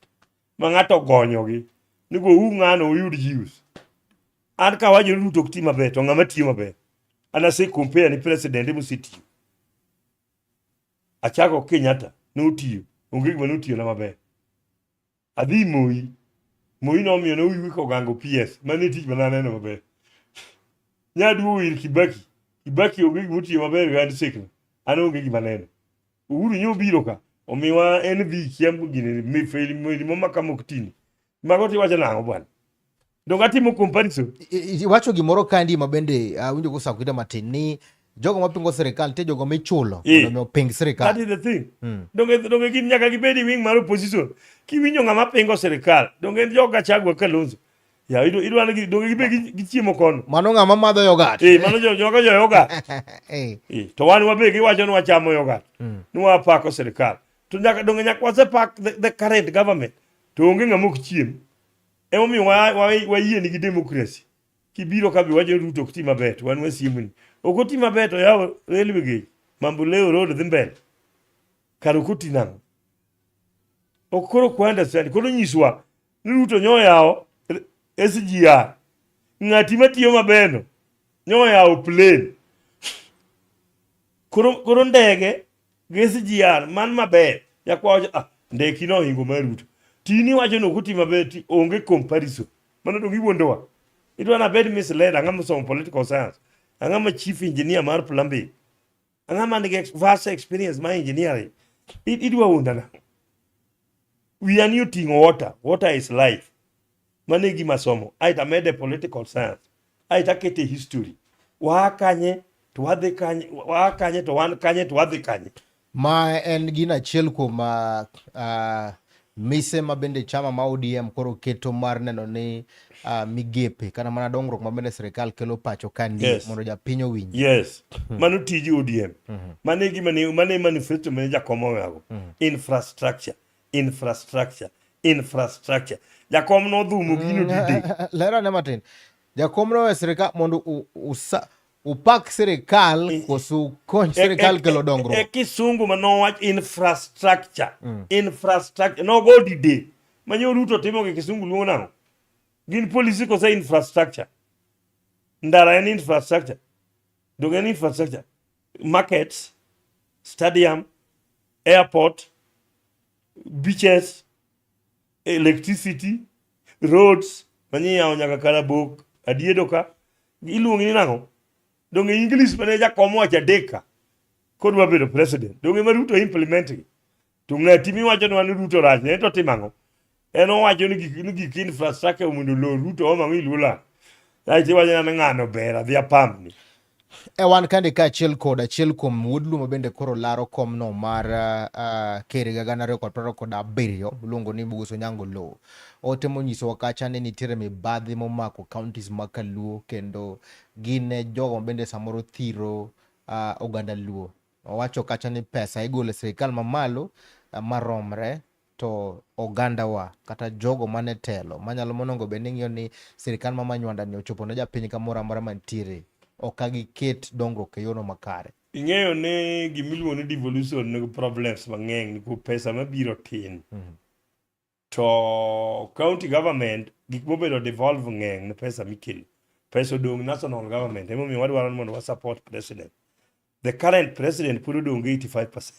Ma ng'ato gonyogi. Ni go ng'ano oyud views. An ka wacho ni Ruto ok ti maber to ng'ama tiyo maber. Ana se compare ni president mosetiyo. Achako Kenyatta notiyo. Onge gima notiyo na maber. Adhi Moi nomiyo no wiko gango PS. Mane tich mananeno maber. Nyaduo ir Kibaki onge gima otiyo maber gand sekno. An onge gima neno. Uhuru nyo biro ka. Omiwa en dhi chiambo gine mifeli moma kama oktini. Mago tiwacho nang'o bwana. Donga timo comparison. Wacho gimoro kandi mabende winjo ko sakwita matin ni jogo mapingo serikal te jogo michulo mondo mi oping serikal. That is the thing. Donge gin nyaka gibedi wing mar opposition. Kiwinjo ng'ama pingo serikal. Donge joga chagwa Kalonzo. Ya idwa ni donge gibe gichiemo kono. Mano ng'ama madho yogat. Mano joga jo yogat. To wan wabe giwacho ni wachamo yogat. Ni wapako serikal. To nyaka donge nyaka wasepak the current government. To onge ng'ama ok chiem. Emomiyo wayie nigi democracy. Kibiro kabi wacho Ruto ok ti maber to wan wasiemoni. Ok oti maber to yawo railway gauge. Mamboleo road dhi mbele. Karo koti nang'o. Ok koro kwanda sani. Koro nyiswa ni Ruto nyoyawo SGR. Ng'ati matiyo maberno nyoyawo plane. Koro ndege gi SGR man maber. Yakwacho ndeki no hingo mar Ruto tini wacho no kuti mabeti onge comparison mano dongi wondowa idwa na bed misled angama som political science angama chief engineer mar plumbing angama nige vast experience my engineering idwa wondana we are new thing water is life manegi masomo aita mede political science aita kete history wakanye to wadhi kanye ma en gina achiel kuom mise ma bende chama ma ODM koro keto mar neno ni migepe kana mana dongruok ma bende sirikal kelo pacho kandi mondo japiny owinji. Yes. Mano tiji ODM. Mane manifesto mane jakom oyago. Infrastructure. Jakom no dhumo gino dide. Lera ne matin. Jakom no sirikal mondo upak sirikal kosu konch sirikal kelo dongruok. Kisungu manowach infrastructure. Infrastructure. No go dide. Manyo Ruto timo ke kisungu luongo nango. Gin policy kosa infrastructure. Ndara en infrastructure. Dongen infrastructure. Markets, stadium, airport, beaches, electricity, roads, manyiya nyaka Karabok, adiedoka. Iluongi ni nango. Donge English manager komo acha deka. Kodwa bedo president. Donge ma Ruto implementing. Tunga timi wacho no Ruto rach ne to timango. Eno wacho ni gik infrastructure omundo lo Ruto omango ilula. Aiti wacho na ngano bera dhia pamni. Wan kandi ka achiel kuom Woodlum bende koro laro kom no mar Keriga gana rekod praro kod abiriyo luongo ni Buguso Nyango Low. Otemo nyiso wakacha ni nitiere mibadhi momako counties ma Kaluo kendo gine jogo bende samoro thiro oganda Luo. Owacho kacha ni pesa igole sirikal mamalo maromre to oganda wa kata jogo mane telo manyalo monongo bende ng'iyo ni sirikal mamanywanda ni ochopo ne japiny kamoro amora mantiere. Okagi ket dongruok e yono makare. Ing'eyo ne gimiluongo ni devolution ne problems mang'eny ni pesa mabiro tin. To county government gik mobedo devolve ng'eny ne pesa mikelo. Pesa odong national government. Emomiyo wadwaro mondo wa support president. The current president puro dong 85%.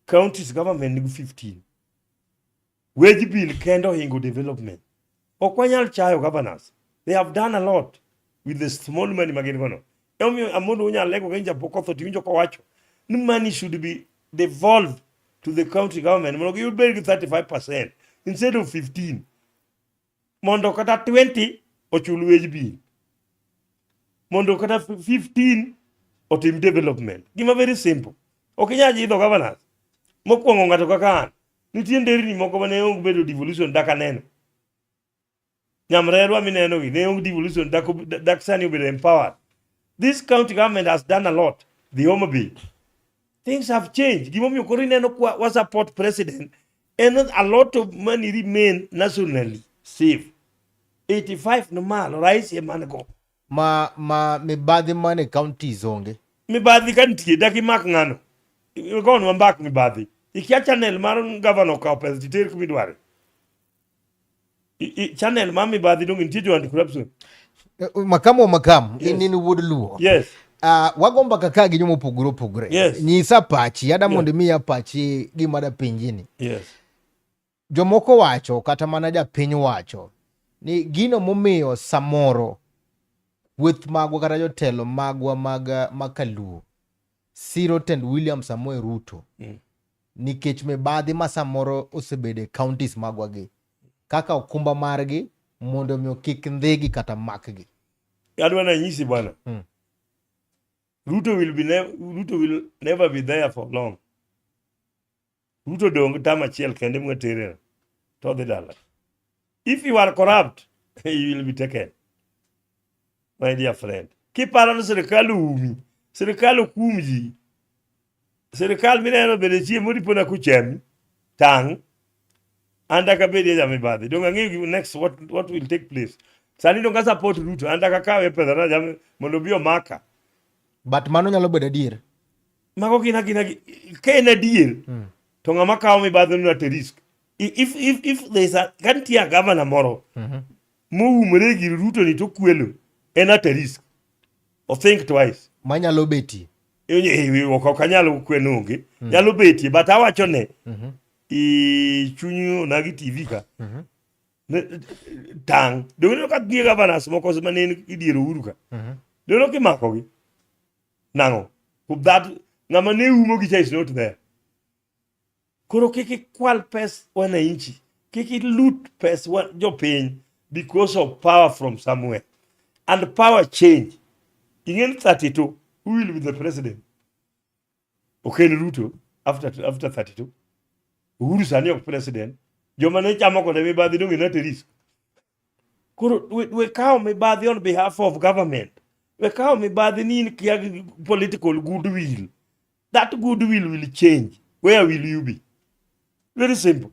Counties government nigo 15. Wage bill kendo hingo development. Okwanyal chayo governors. They have done a lot with the small money magin gono. Amondo unya lego genja pokotho tiwinjo ko wacho. The money should be devolved to the county government. Mondo you pay 35% instead of 15. Mondo kata 20 ochul wage bill. Mondo kata 15 otim development. Gima very simple. Okinya jidho governors. Mokwongo ng'ato kaka an. Nitie nderni moko mane onge bedo devolution daka neno. Nyamrerwa mineno gi ne onge devolution dak sani obedo empowered. This county government has done a lot. The Homa Bay. Things have changed. Gimomiyo koro ineno wa support president and a lot of money remain nationally safe. 85 normal rais emanego. Mibadhi mane counties onge. Mibadhi kantie daki mak ngano. Gon wambak mibadhi. Ikia channel mar governor ka pesa titer kumidware. Channel mami badhi dong intie anti corruption. Makamu yes. Inini Woodluo. Yes. Wagomba kaka gi nyomo pogore. Yes. Nyisa pachi ada mondo miya pachi gimada pinjini. Yes. Jomoko wacho kata mana japiny wacho ni gino momiyo samoro with magwa kata jotelo magwa mag Kaluo siro tend William Samoei Ruto nikech mibadhi ma samoro osebede counties magwa gi kaka okumba margi mondo miyo kik ndhegi kata makgi. Adwa na nyisi bwana. Ruto will never be there for long. Ruto dong tama chiel kende mwatere to the dollar. If you are corrupt, you will be taken. My dear friend. Kiparo na serikali umi. Serikali kumji. Serikali mineno bede chie modi pona kuchemi. Tang. Andaka bede ya mibadhi. Don't give next what will take place. Sani don't support Ruto. Andaka kawe pesa na jame monobio maka. But mano nyalo bedo adier. Mako kina kena deal. To ngama kawo mibadhi no at risk. If there is a kantia governor moro. Mo umre gi Ruto ni to kwelo. En at risk. Or think twice. Manyalo beti. Kanyalo kwenonge. Nyalo beti but awacho ne. i chunyu nagi TV ka tang dono ka gi governors moko manen idiero uru ka dono ki mako gi nango that ngama ne umo gi is not there koro kiki kwal pes wananchi kiki loot pes jo piny because of power from somewhere and power change in 32 who will be the president okay Ruto after 32 Uhuru sani ok president joma ne chamo kode mibadhi donge na teris koro we kawo mibadhi on behalf of government we kawo mibadhi ni political goodwill that goodwill will change where will you be very simple.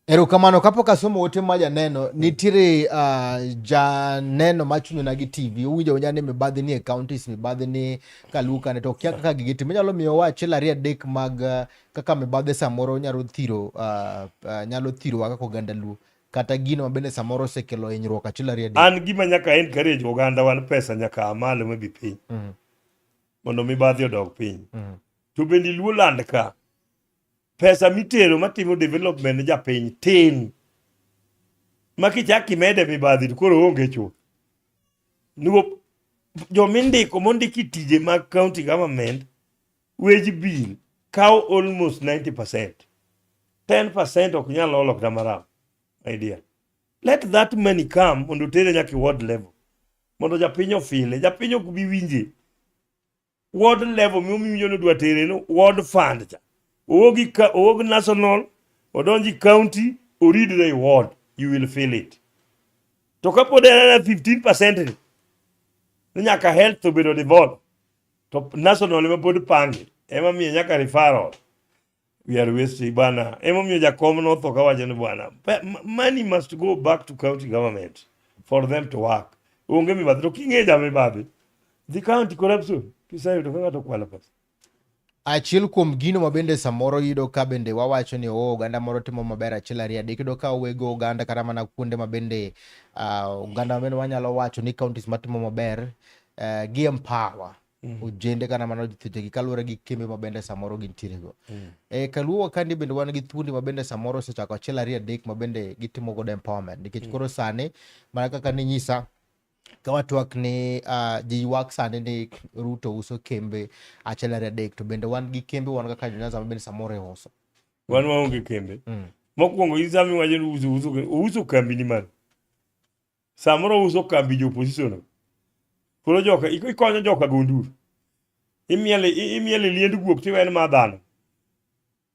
Erokamano kapok asomo ote ma janeno nitiere janeno machunyo nagi TV uwinjo nyane mibadhi ni e counties mibadhi ni kaluka ne to kia kaka gigiti minyalo miyo wa achiel ariyo adek mag kaka mibadhi samoro nyalo thiro kaka oganda Luo kata gino mabende samoro osekelo hinyruok achiel ariyo adek. An gima nyaka encourage oganda wan pesa nyaka amalo mabi piny mondo mibadhi odog piny to bende Luo land ka pesa mitero matimo development ja piny tin makichaki mede mibadhi to koro onge chuth nuo jomindiko mondiki tije mag county government wage bill kaw almost 90%. 10% ok nyal olok damaram my dear. Let that money come mondo tere nyaki ward level mondo japiny ofile japiny ok bi winje ward level miyo no dwa tere no ward fund cha owogi national odonji county oridre ward you will feel it to kapod en 15% ni nyaka health to bedo devolved to national ema pod pangi ema miyo nyaka referral we are wasting bana ema miyo jakom no tho kawacho ni bwana money must go back to county government for them to work onge mibadhi to king'eja mibadhi the county corruption kisayudo kaka to kwala pesa. Achiel kuom gino mabende samoro yudo ka bende wawacho ni oganda moro timo maber achiel ariyo adek yudo ka wego oganda kata mana kuonde mabende oganda mabende wanyalo wacho ni counties matimo maber gi empower ojende kana mana jithitegi kaluwore gi kembe mabende samoro gintiere go. Kaluo kandi bende wan gi thuondi mabende samoro osechako achiel ariyo adek mabende gitimo godo empowerment nikech koro sani mana kaka ni nyisa kawatwak ni jiywak sani ni Ruto uso kembe achiel ariyo adek to bende wan gi kembe wan kaka Nyanza mabende samoro uso wan waonge kembe mokwongo isami wacho ni uso kambi ni man samoro uso kambi jo opposition koro joka ikonyo joka gonduru imiele liend guok tiwen ma dhano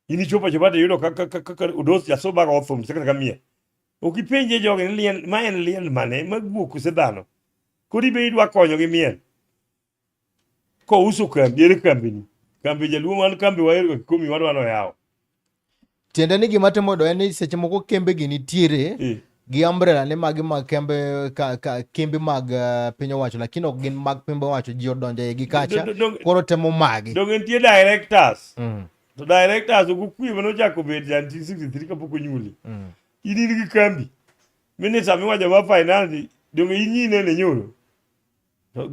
ini chopa te yudo kaka odos jasoba go thum sekata kamie okipenje joge ni liel ma en liel mane ma guok use dhano kodi be idwa konyo gi miel ko uso kambi ere kambi ni kambi jaluo man kambi waero kikomi wadwa no yawo tiende ni gima timo do en ni seche moko kembe gi nitiere gi umbrella ne magi mag kembe mag piny owacho lakini ok gin mag piny owacho ji odonje gi kacha koro temo magi donge nitie directors to directors okukwi mano chako bet jan 63 kapok onyuli in gi kambi minister miwacho ma finance donge inyine ne nyoro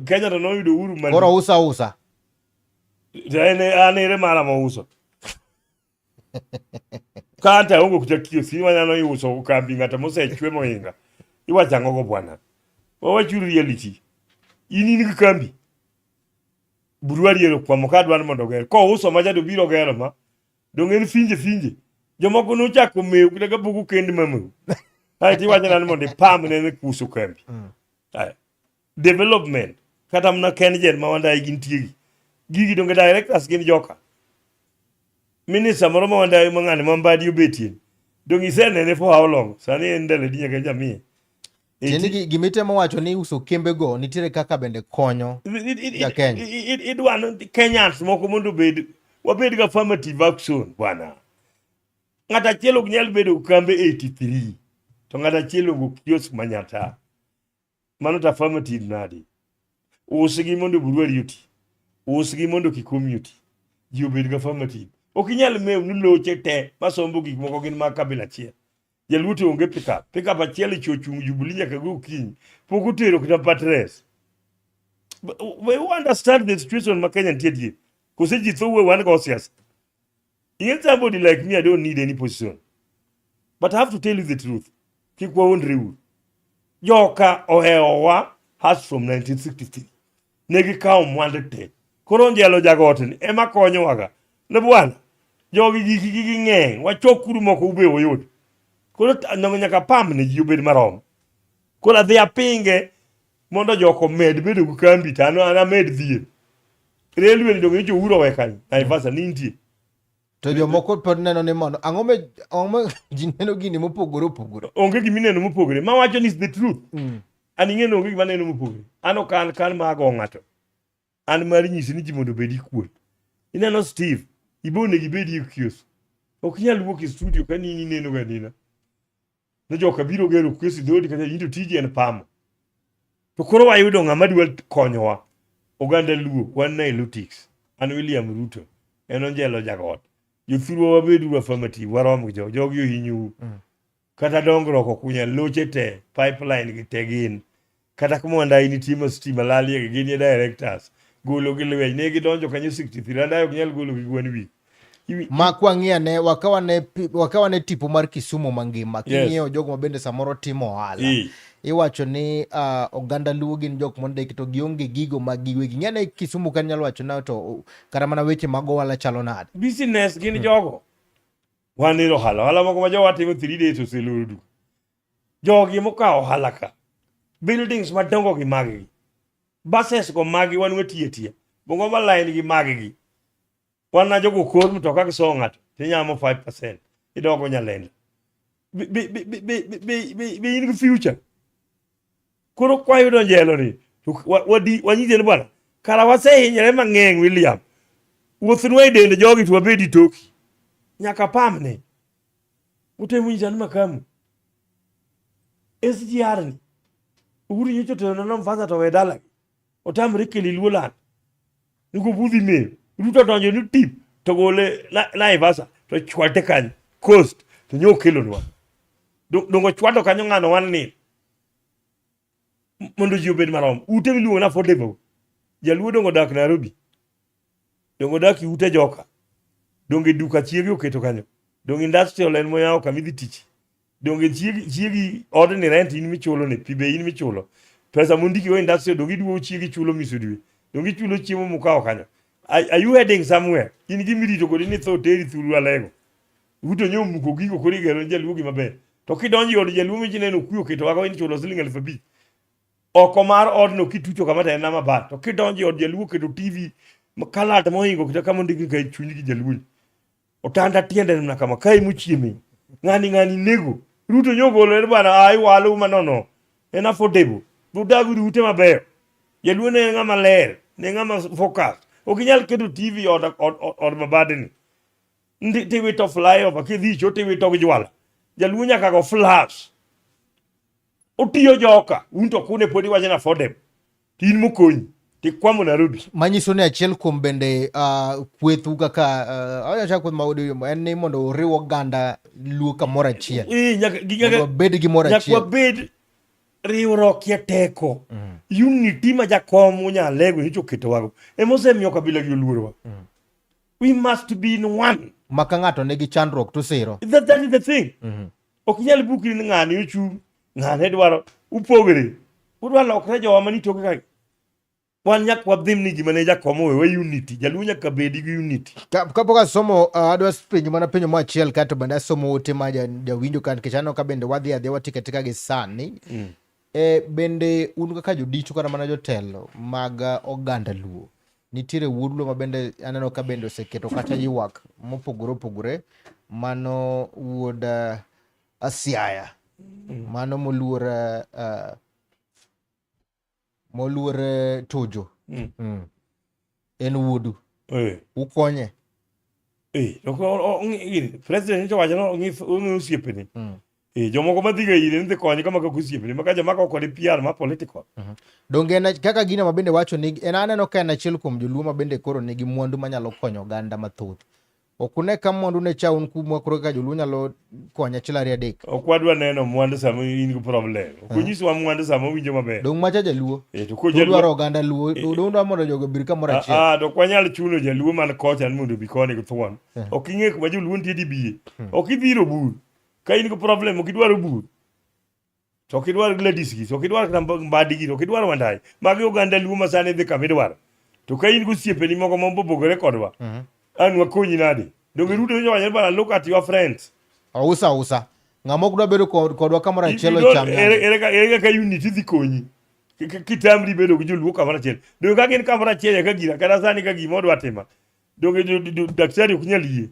Kenya to noyudo uhuru mali koro usa anere mara ma uso kanta ongo kutakio si wanyano yuso kambi ngata mosechwe mohinga iwachango go bwana wawachuru reality ini ni kambi buruari ero kwa mokadwa mondo ger ko uso majado biro gero ma dongen finje jomoko no chako meu kitaga buku kendi mamu hai ti wanyana mondo pam ne kuso kambi development kata mna kenjen ma wanda igintiegi gigi donge directors gin joka minister moro ma wanda mangane mambadi obetie dongi senene for how long sani endele dinya ke jamii jeni gimitemo wacho ni uso kembe go nitiere kaka bende konyo ya Kenya idwano Kenyans moko mondo bed wabed ga affirmative action bwana ngata chielo nyal bedo kambe 83 to ngata chielo go kiosk manyata mano ta affirmative nadi usigi mondo buruari yuti usigi mondo kikommunity ji obed ga affirmative okinyal mew ni loche te masombo gik moko gin mag kabila chiel jaluto onge pickup achiel chochung Jubilee nyaka go kiny pok otero kita patres we understand the situation ma Kenya nitie die kose ji thowe wan go siasa In somebody like me, I don't need any position. But I have to tell you the truth. Kik wawondreuru. Joka oheowa has from 1963. Negi kawo mwandu te. Koro njelo jagot ni ema konyowaga. Ne bwana. Jogi gigi ng'eny. Wachokuru moko ube oyud. Koro nyaka pam ni ji obed marom. Koro adhi apinge mondo joko med bedo gi kambi to an amed dhier. Railway ni donge jo uro wekanyo. Naivasa nitie. To jomoko pod neno ni mondo ang'o ji neno gini mopogore opogore. Onge gimi neno mopogore. Ma wacho ni is the truth. An ing'eno onge gima neno mopogore. An ok kan mago ng'ato. An mari nyisi ni ji mondo bedi kuon. Ineno Steve, ibone gibedi kios. Ok nyal wuok e studio ka nini neno ga nina. Ne joka biro gero kwesi dhodi kata yito tiji en pamo. To koro wayudo ng'ama dwa konyowa. Oganda Luo, wan Nailotix. An William Ruto. En onjelo jagot. Jothurwa wabedu affirmative, warom gi jogi ohinyu. Kata dongruok okunya loche te, pipeline gi te gin. Kata kumwanda ini tima stima lalie gi gin directors. Golo gi lweny ne gidonjo kanyo 63 andayo ginyal golo gi gwen wi. Ma kwang'ia ne wakawa ne tipo mar Kisumu mangima king'iewo jogo mabende samoro timo ohala. Iwacho ni oganda Luo gin jok mondiki to gionge gigo mag giwegi. Ng'ene Kisumu kan nyalo wacho na to kata mana weche mag ohala chalo nade. Business gin jogo. Wan iro ohala moko ma jowa timo 3 days oselodu. Jogi mokawo ohala ka. Buildings madongo gi magi. Buses go magi wan wetiye. Bongo ma line gi magi gi. Wan na jogo kor mtoka gi so ng'ato. Tinyamo 5%. Idogo Nyalenda. Be in gi future. Koro kwa yudo njelo ni. Wanyise ni bwana. Kara wasehinyore mang'eny William. Wuothnwa e dende jogi to wabedi toki. Nyaka pam ne. Utemu njani makamu. SGR ni. Uguru nyocho teno na mfasa to wedala. Otamre keli Luoland. Nuko budhi me. Ruto donjo ni tip. To gole Naivasa. To chwate kanyo. Coast. To nyo kelo nwa. Dongo chwato kanyo ng'ano wan ni. Mondo ji obed marom. Ute miluongo na affordable. Jaluo dongo dak Nairobi. Dongo dak ute joka. Donge duka chiegi oketo kanyo. Donge industrial en moyawo kamidhi tich. Donge chiegi ordinary rent in michulo ne. Pibe in michulo. Pesa mondiki o industrial donge duo chiegi chulo misudwe. Donge chulo chiemo mukawo kanyo. Are you heading somewhere? In gimiri to kodi ni tho teri thuru alego. Uto nyo muko gigo kodi gero jaluo gi maber. To kidonji od jaluo mi jineno kuyo keto wago in chulo siling 5,000. Oko mar odno kitucho kamata en nama bat. To kidonji od jaluo keto TV kalat mohingo kita kama ndiki ka chunyi gi jaluo. Otanda tiende na kama kai muchieme. Ng'ani nego. Ruto nyogolo en bana ai walu manono. En affordable. Budagu rute maber. Jaluo ne ng'ama ler, ne ng'ama focus. Okinyal keto TV od mabadni. Ndi wito flyover kidhi chote wito gi jwala. Jaluo nyaka go flash. Otiyo joka, unto kune podi waje na affordable. Tin mokonyi. Tikwamo Nairobi. Manyiso ni achiel kuom bende kwethu kaka acha kweth maudi en ni mondo oriw oganda Luo kamoro achiel. Nyaka bed gimoro achiel. Nyaka bed riwruok ya teko. Unity ma jakom unyalego hicho keto wago. Emosemiyo kabila gi oluorwa. We must be in one. Maka ng'ato nigi chandruok to siro. That is the thing. Ok nyal bukri ni ng'ani ochung', ng'ane dwaro upogre. Udwa lokre jowa mani toke ka. Wan nyak wadhim ni gima ne jakom we unity. Jaluo nyaka bedi gi unity. Kapok asomo adwa penjo mana penjo mo achiel kato bende asomo ote ma jawinjo kan kichano ka bende wadhi adhi watikatika gi sani. Bende un kaka jodicho kata mana jotelo mag oganda Luo. Nitiere wuod Luo ma bende aneno ka bende oseketo kata ywak mopogore opogore. Mano wuod Siaya. Mano moluor Tuju. En wuodu. Ukonye. President nito wacho no ongi osiepene. Jomoko madhiga ire nidhi konye kama kaka osiepene. Maka jamako kode PR ma political. Donge kaka gino mabende wacho ni en aneno ka en achiel kuom joluo mabende koro nigi mwandu manyalo konyo oganda mathoth. okune ka mwandu ne chaun kumwa kuro ka joluo nyalo konya chilari adek. Ok wadwa neno mwandu sama in gi problem. Ok onyiswa mwandu sama winjo maber. Dong macha jaluo. To ko dwaro oganda luo. Dong dwa mondo jogo bir kamoro achiel. to kwanyal chuno jaluo man kocha mondo bi koni githuon. Ok ing'e kuma joluo nitie dibiye. Ok idhiro bur. Ka in gi problem ok idwaro bur. To ok idwar Gladys gi, ok idwar Mbadi gi, ok idwar Wandai. Magi oganda luo ma sani dhi kama idwaro. To ka in gosiepeni moko mopogore kodwa, an wakonyi nade? Dong iruto nyonya bana look at your friends. Usa. Ng'ama ok dwa bedo kodwa kamoro achiel cham. Ere ka unity dhi konyi. Kitamri bedo gi joluo kamoro achiel. Dong ka gin kamoro achiel ka gira kata sani ka gima odwa timo. Dong daktari ok nyal yie.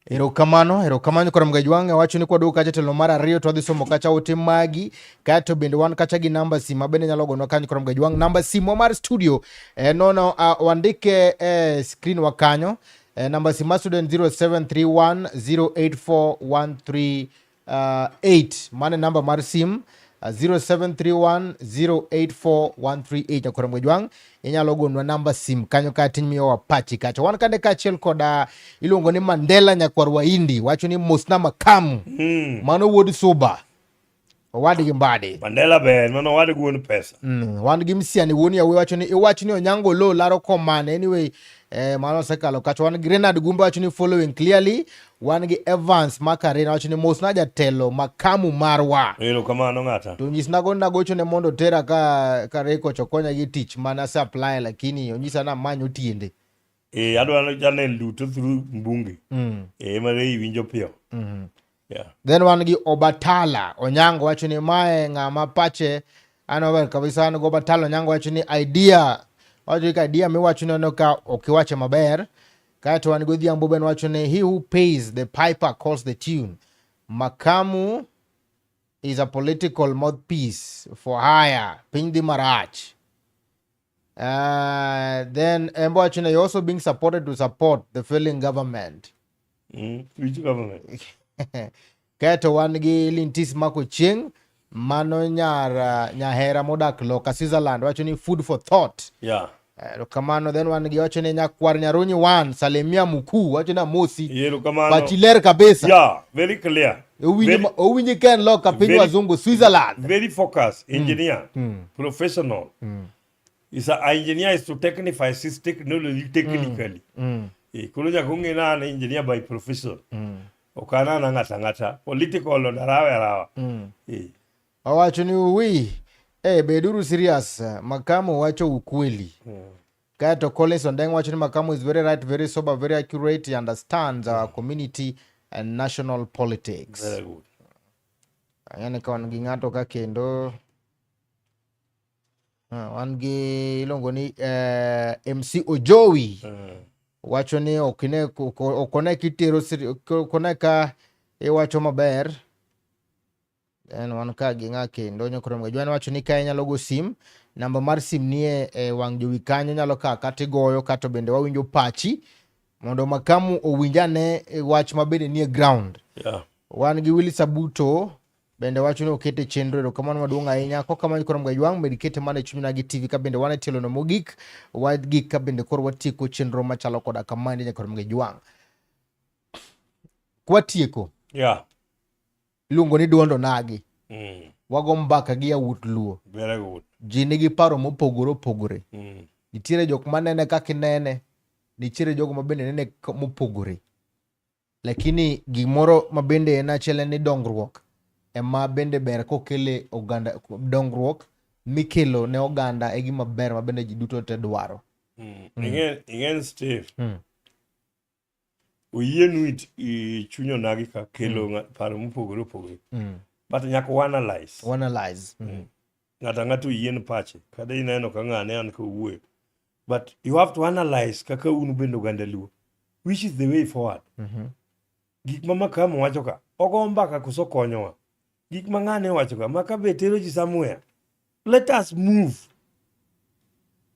Erokamano koram gajwang' wacho ni kwadok kacha telo mar ariyo to wadhi somo kacha ote magi kato bende wan kacha gi namba simu bende nyalo gonwa kanyo koram gajwang'. Namba simu mar studio nono wandike screen wa kanyo. Namba simu mar student 0731084138 mane namba mar simu 0731084138 na koram gajwang' inyalo gonwa namba simu kanyo ka tin miyo wapachi kacha wan kande kachiel koda iluongo ni Mandela Nyakwarwa Indi wacho ni Mosna Makamu mano wuod Suba owadgi Mbadi Mandela ben mano owadgi wuon pesa wan gi msiani wuon yawe wacho ni iwacho ni Onyango Lo laro komane anyway mano sekalo kacha wan gi Renard Gumba wacho ni following clearly wan gi Evans Makarena wacho ni Mosna jatelo Makamu marwa kamano ng'ata to nyisnago nagocho ne mondo tera ka reko chokonya gi tich mana supply lakini onyisa na manyo tiende adwa channel duto through mbunge mare winjo piyo then wan gi Obatala Onyango wacho ni mae ng'ama pache anover kabisa an go Obatala Onyango wacho ni idea mi wacho ni ka okiwache maber kato wan go Dhiambo ben wacho ni he who pays the piper calls the tune. Makamu is a political mouthpiece for hire Pindi Marach. Then Embo wacho ni also being supported to support the failing government. Which government? Kato wan gi Lintis Mako Chieng mano nyahera modak loka Switzerland wacho ni food for thought. Kamano then wan gi wacho ni Nyakwar Nyarunyi wan Salemia Mukuu wacho na Mosi Bachiler kabisa very clear owinji ken loka piny wazungu Switzerland very focused engineer professional is a engineer is to technify his technology technically kulo jakung'e na engineer by profession okana na ng'ata political rawa wacho ni beduru serious Makamu wacho ukweli kato Collins Ondeng wacho ni Makamu is very right, very sober, very accurate. He understands our community and national politics. Very good. Yani ka wan gi ng'ato ka kendo wan gi ilongo ni MC Ojowi wacho ni okone kitero okone ka wacho maber. Then wan ka gi ng'a kendo nyokorom gajwan wacho ni ka inyalo go sim namba mar sim nie wang' jowi kanyo nyalo ka katigoyo kato bende wawinjo pachi mondo Makamu owinjane wach mabende nie ground. Wan gi Willy Sabuto bende wacho ni okete chenro erokamano maduong' ahinya kokamano korom gajwang' bende kete mana chunyna gi TV ka bende wan e tielo no mogik wadgik ka bende koro watieko chenro machalo koda kamande nyakorom gajwang' kwatieko iluongo ni Duondo Nagi wago mbaka gi yawuot luo very good ji nigi paro mopogore nitiere jok manene kaka inene nitiere jogo mabende nene mopogore lakini gimoro mabende en achiel ni dongruok ema bende ber kokele oganda dongruok mikelo ne oganda e gima ber mabende ji duto te dwaro ingen Steve oyienu chunyo nagi ka kelo paro mopogore but nyaka analyze ng'ato yien pache kada ineno ka ng'ane an ka wuoyo but you have to analyze kaka unu bendo oganda luo which is the way forward gik ma Makamu wacho ka ogo mbaka koso konyowa gik ma ng'ane wacho ka maka be tero ji somewhere let us move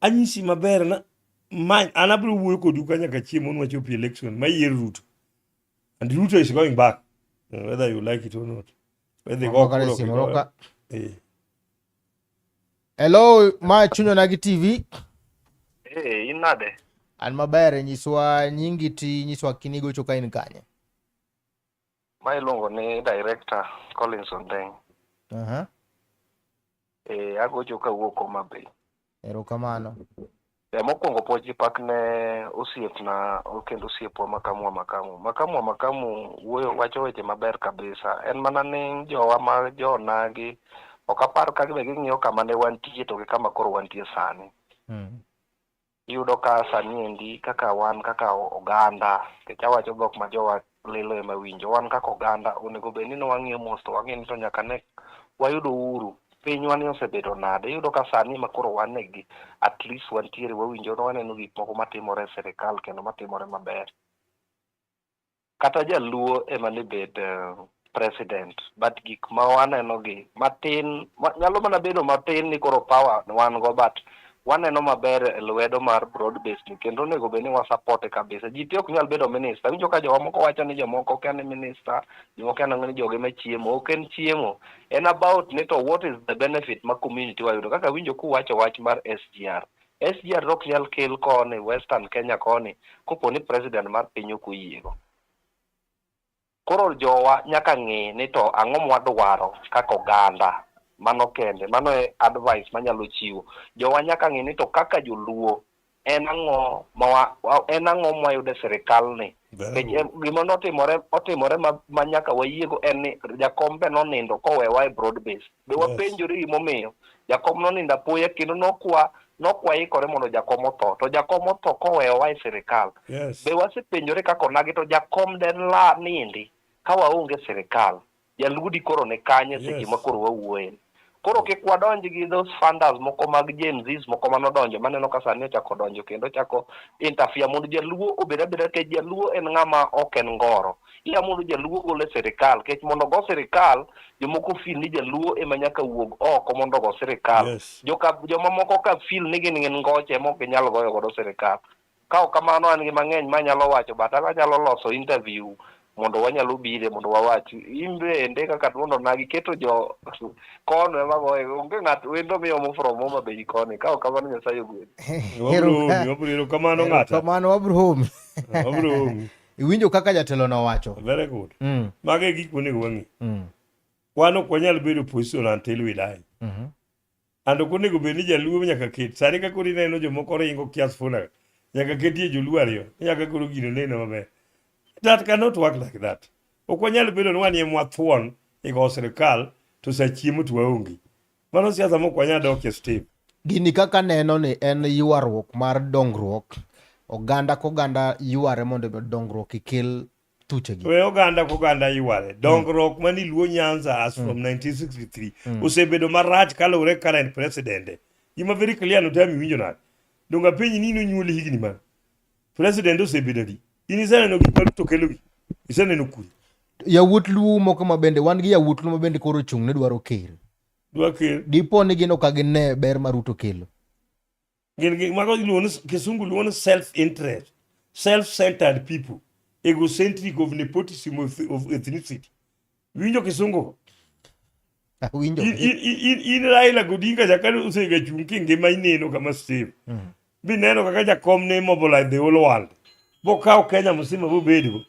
anyisi maber na an abiro wuoyo kodu ka nyaka chiemo nwachopi election mayier Ruto and Ruto is going back whether you like it or not. Hello, ma chunyo nagi TV. Inade. An maber, nyiswa nyingi ti, nyiswa kinigo choka in kanye. Ma iluongo ni director Collins Ondeng. Agocho kawuok Homa Bay. Erokamano. Mokwongo pochi pak ne osiepna kendo osiepwa Makamu wuoyo wacho weche maber kabisa. En mana ni jowa ma jonagi ok apar ka gibe ging'iyo kama ne wantie to gi kama koro wantie sani. Iyudo ka sani endi kaka wan kaka oganda, kech awacho dhok ma jowa lilo ema winjo, wan kaka oganda onego bed ni wang'iyo mos to wang'iyo ni to nyaka ne wayudo uhuru. Pinywa ni osebedo nade. Iyudo ka sani ma koro wan gi at least wantiere wawinjo no waneno gik moko matimore e sirikal kendo matimore maber. Kata jaluo ema ne bed president, but gik ma waneno gi matin nyalo mana bedo matin ni koro power wan go, but waneno maber e lwedo mar broad based kendo onego bed ni wasupport kabisa. Ji ok nyal bedo minister. Winjo ka jowa moko wacho ni jomoko ok en minister, jomoko en joge ma chiemo. Ok en chiemo. En about ni to what is the benefit ma community wayudo. Kaka winjo kuwacho wach mar SGR. SGR ok nyal kel koni Western Kenya koni kopo ni president mar piny ok oyiego. Koro jowa nyaka ng'e ni to ang'o mwadwaro kaka oganda. Mano kende, mano e advice manyalo chiwo. Jowa nyaka ng'e ni to kaka joluo en ang'o mwayudo e sirikal ni. Gima otimore ma nyaka wayiego en ni jakom be nonindo kowewa e broad base. Be wapenjore gimomiyo jakom nonindo apoya kendo nokwaikore mondo jakom otho. To jakom otho kowewa e sirikal. Be wasepenjore kaka onagi to jakom den la nindi ka waonge sirikal. Jaludi koro ne kanye seche ma koro wawuoye. Koro kik wadonj gi those funders moko mag Gen Zs moko manodonjo maneno ka sani ochako donjo kendo ochako interfere mondo jaluo obed abeda ke jaluo en ng'ama ok en ngoro. Iya mondo jaluo gole sirikal kech mondo go sirikal jomoko feel ni jaluo ema nyaka wuog oko mondo go sirikal. Joma moko ka feel ni gin ngoche mok nyalo goyo godo sirikal. Ka ok kamano an gi mang'eny manyalo wacho but anyalo loso interview mondo wanyalo bire mondo wawachi imbe ende kaka mondo nagi keto jo kono ema goye onge ng'at wendo miyo mo from Homa Bay koni ka ok kamano Nyasaye ogwedhi. Wabro kamano ng'ata. Kamano wabro Iwinjo kaka jatelo no wacho. Very good. Mage gik monego wang'i. Wan ok wanyal bedo position until we die. Ando konego bed ni jaluo nyaka ket. Sani ka koro ineno jomoko ringo kias funa. Nyaka ketie joluo ariyo. Nyaka koro gino neno maber. That cannot work like that. Ok wanyal bedo ni wanie mwathuon e go sirikal to sa chiemo to waonge. Mano siasa mok wanyal dok e step. Gini kaka neno ni en ywaruok mar dongruok. Oganda koganda yware mondo dongruok ikel tuche gi. We oganda koganda yware. Dongruok mani Luo Nyanza as from 1963. Osebedo marach kalore current president. Ima very clear no time winjo na. Donga penyi nino nyuli higni man. President osebedo di. Inisana gik maruto kelo gi. Isana no kuri. Yawuot Luo moko mabende wan gi yawuot Luo mabende koro chung ne dwaro ker. Dipo ni gino ka gine ber maruto kelo. Gin mago Luo Kisungu Luo self-interest, self-centered people, egocentric of nepotism of ethnicity. Winjo Kisungu. Winjo. In Raila Odinga jakano usega chung ngima ineno kama save. Bineno kaka jakom ne mobilize the whole world. Bokao Kenya musima bobedo.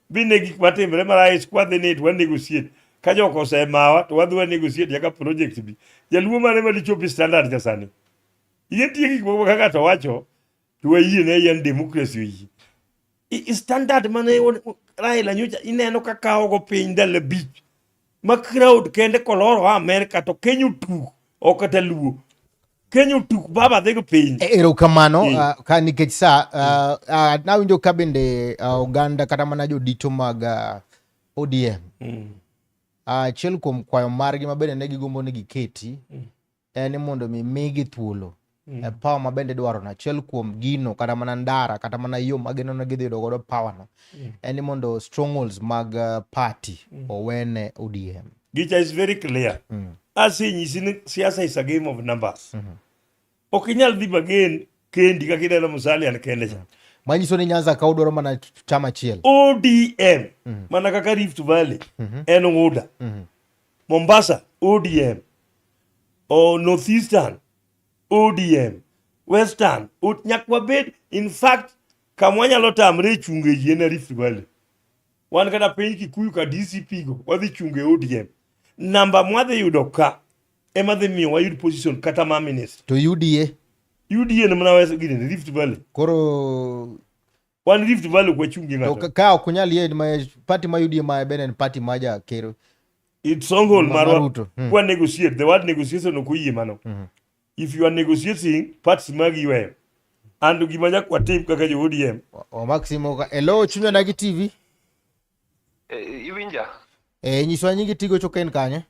Bine gik matimre marais kwa the net wan negotiate. Ka joko osemawa to wadhi wan negotiate yaka project bi. Jaluo mane malichopi standard ja sani. Yentie gik moko kaka to wacho to wayie ne yan democracy yi. Standard mane Raila nyocha ineno kaka ogo piny dala bich. Ma crowd kende koloro America to Kenya tuk okata Luo. Kenya tuk baba dhego piny. Erokamano ka nikech sa nawinjo ka bende oganda kata mana jodito mag ODM. Achiel kuom kwayo margi mabende ne gigombo ni giketi en mondo migi thuolo. Power mabende dwaro na achiel kuom gino kata mana ndara kata mana yo mageno na gidhi yudo godo power no. En mondo strongholds mag party owene ODM. Gicha is very clear. Asi nyisi siasa is a game of numbers. Okinyal dhi bagen kendi kaka ineno Musalia an kende cha. Manyiso ni Nyanza ka udwaro mana chama chiel. ODM mana kaka Rift Valley en Oda. Mombasa ODM. O Northeastern ODM. Western nyakwa bed in fact Kama nyalo tamre chunge yien Rift Valley. Wan kata piny Kikuyu ka DCP go wadhi chunge ODM. Namba mwadhi yudo ka ema dhi miyo wayud position kata ma minister. To UDA Ne mana wes gini Rift Valley. koro Wan Rift Valley kwa chunge to ng'ato. ka okunyal yie party ma UDA ma benen party ma ja kero It's stronghold marwa. Ruto. Kwa negotiate. The word negotiation okuyi mano. If you are negotiating, parts magi yweyo. And gima kwa tim kaka jo ODM. o Maximo hello chunya na TV Iwinja? nyiswa nyingi tigo choken kanye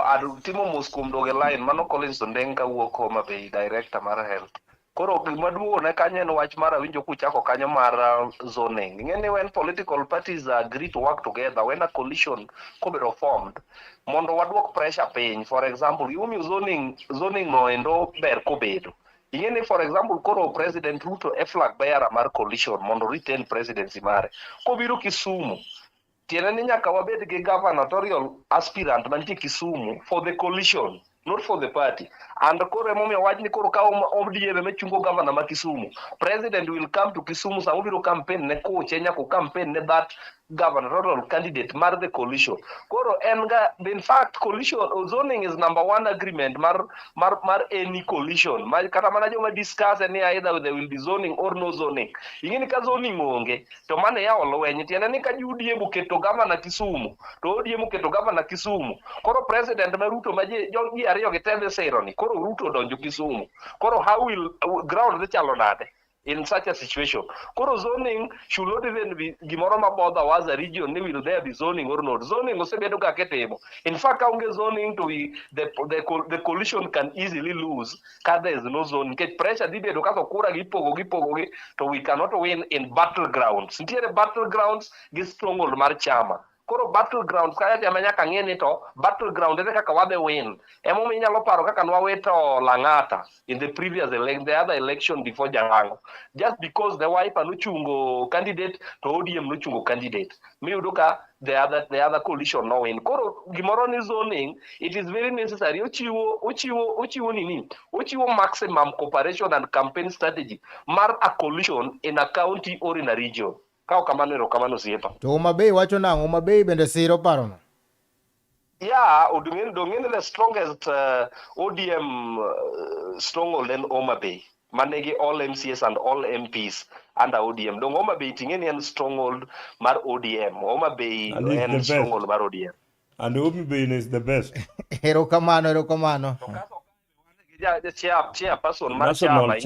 Adu timo mos kuom doge line mano Collins Ondeng kawuok Homa Bay, director mar health. Koro gima duogo ne kanyo en wach mar awinjo kuchako kanyo mar zoning. Ing'eni when political parties agree to work together, when a coalition kobedo formed, mondo waduok pressure piny. For example, yumiyo zoning no endo ber kobedo. Ing'eni for example koro President Ruto e flag bearer mar coalition mondo retain presidency mare. Kobiro Kisumu, tiene ni nyaka wabed gi gubernatorial aspirant mantie Kisumu for the coalition, not for the party. And koro emomiyo wachni koro ka ODM mechungo governor ma Kisumu, president will come to Kisumu sama obiro campaign ne koche nyaka campaign ne that gubernatorial candidate mar the coalition. Koro in fact coalition zoning is number one agreement mar any coalition. Kata mana joma discuss ni either there will be zoning or no zoning. Ingini ka zoning onge to mane ya olwenye tiene ni ka UDM keto governor Kisumu to ODM keto governor Kisumu. Koro president ma Ruto ma ji ariyo gitende seroni. Koro Ruto donjo Kisumu. Koro how will ground the chalo nade in such a situation? Koro zoning should not even be gimoro mabodha was a region ni will there be zoning or not. Zoning osebedo ga ketemo. In fact, kaunge zoning to be the coalition can easily lose because there is no zoning. Get pressure di bedo kaso kura gipogo to we cannot win in battlegrounds. Ntiere battlegrounds gi stronghold mar chama. Koro battlegrounds kaya jama nyaka ng'eni to battleground ene kaka wabe win. Emo inyalo paro kaka nwaweto Lang'ata in the previous the other election before Jalango. Just because the Wiper nochungo candidate to ODM nochungo candidate. Miyudo ka the other coalition no win. Koro gimoro ni zoning, it is very necessary. Ochiwo nini? Ochiwo maximum cooperation and campaign strategy mar a coalition in a county or in a region. Kao kamano siepa. to Homa Bay wacho nang'o Homa Bay bende siro parono Yeah, Dongene the strongest ODM stronghold in Homa Bay. Manegi all MCS and all MPs under ODM. Dong Homa Bay tingeni en stronghold mar ODM. Homa Bay en stronghold mar ODM. And Homa Bay is the best. erokamano The chairperson mar chama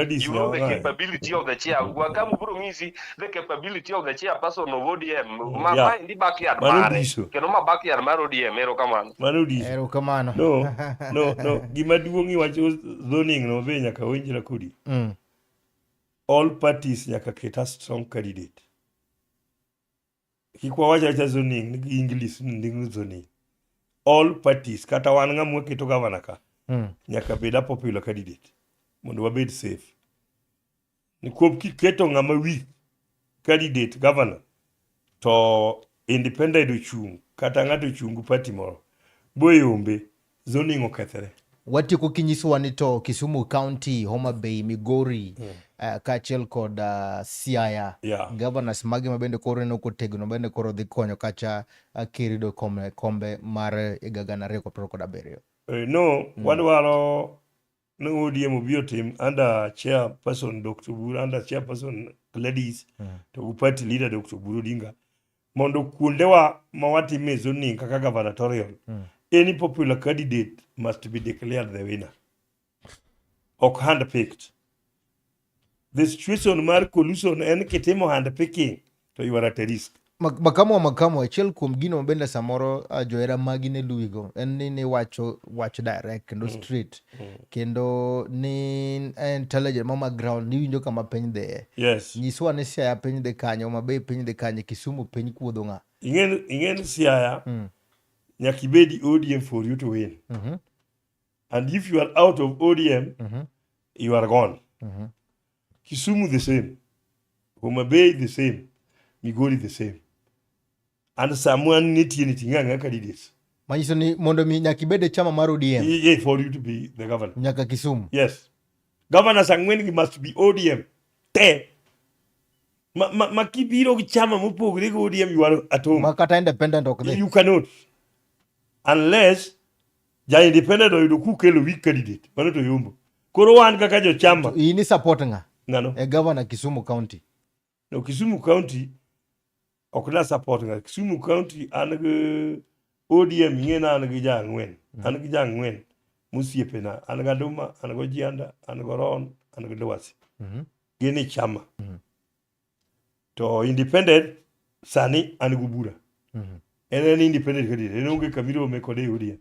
you know the capability of the chair. Wakamu burungisi the capability of the chairperson of ODM. Ma indi backyard mare. Keno ma backyard mar ODM erokamano. Erokamano. No. Gima duongi wacho zoning no be nyaka winjra kodi. All parties nyaka keta strong candidate. Kikwa wacha zoning ni English ni zoning. All parties kata wan ng'amwe keto governor ka. Nyaka beda popular candidate mondo wabed safe. Ni kuom kiketo ng'ama weak candidate governor to independent ochung kata ng'ato ochungu party moro boyombe zoning okethre. Watieko kinyisowa ni to Kisumu County, Homa Bay, Migori kaachiel kod Siaya governors magi mabende koro ne okotegno bende koro dhi konyo kacha kirido kombe mar 2027. No, wadwaro no ODM obiro tim under chairperson Dr. Buru, under chairperson Gladys to party leader Dr. Buru Odinga mondo kuondewa mawatime zoning kaka gubernatorial any popular candidate must be declared the winner. Ok handpicked. The situation mar collusion en kitimo handpicking to you are at a risk. Makamo achiel kuom gino mabende samoro joera magi ne luwigo en ni wacho direct kendo straight kendo ni intelligent mama ground ni winjo kama piny dhe. Yes. Nyiswa ne Siaya piny dhe kanyo, Homa Bay piny dhe kanyo, Kisumu piny kuodho ng'a. Ingen Siaya nyaka ibedi ODM for you to win. And if you are out of ODM, you are gone. Kisumu the same. Homa Bay the same. Migori the same. And someone needs anything candidates. Manyiso ni mondo mi nyaka ibede chama mar ODM. Yeah, for you to be the governor. Nyaka Kisumu. Yes. Governors and when must be ODM. ma kibiro gi chama mopogore gi ODM you are at home. Ma kata independent ok dhi. You cannot. Unless ja independent oyudo kukelo weak candidate. Mano to yombo. Koro wan kaka jo chama. Ini support nga. Ngano? Governor Kisumu County. No, Kisumu County ok na support nga. Kisumu County an gi ODM ngena an gi ja ang'wen. An gi ja ang'wen musiepena. An gi Aduma, an gi Ojianda, an gi Ron, an gi Lwasi. Gini chama. To independent sani an gi bura. En independent candidate. En onge kamiro me kode ODM.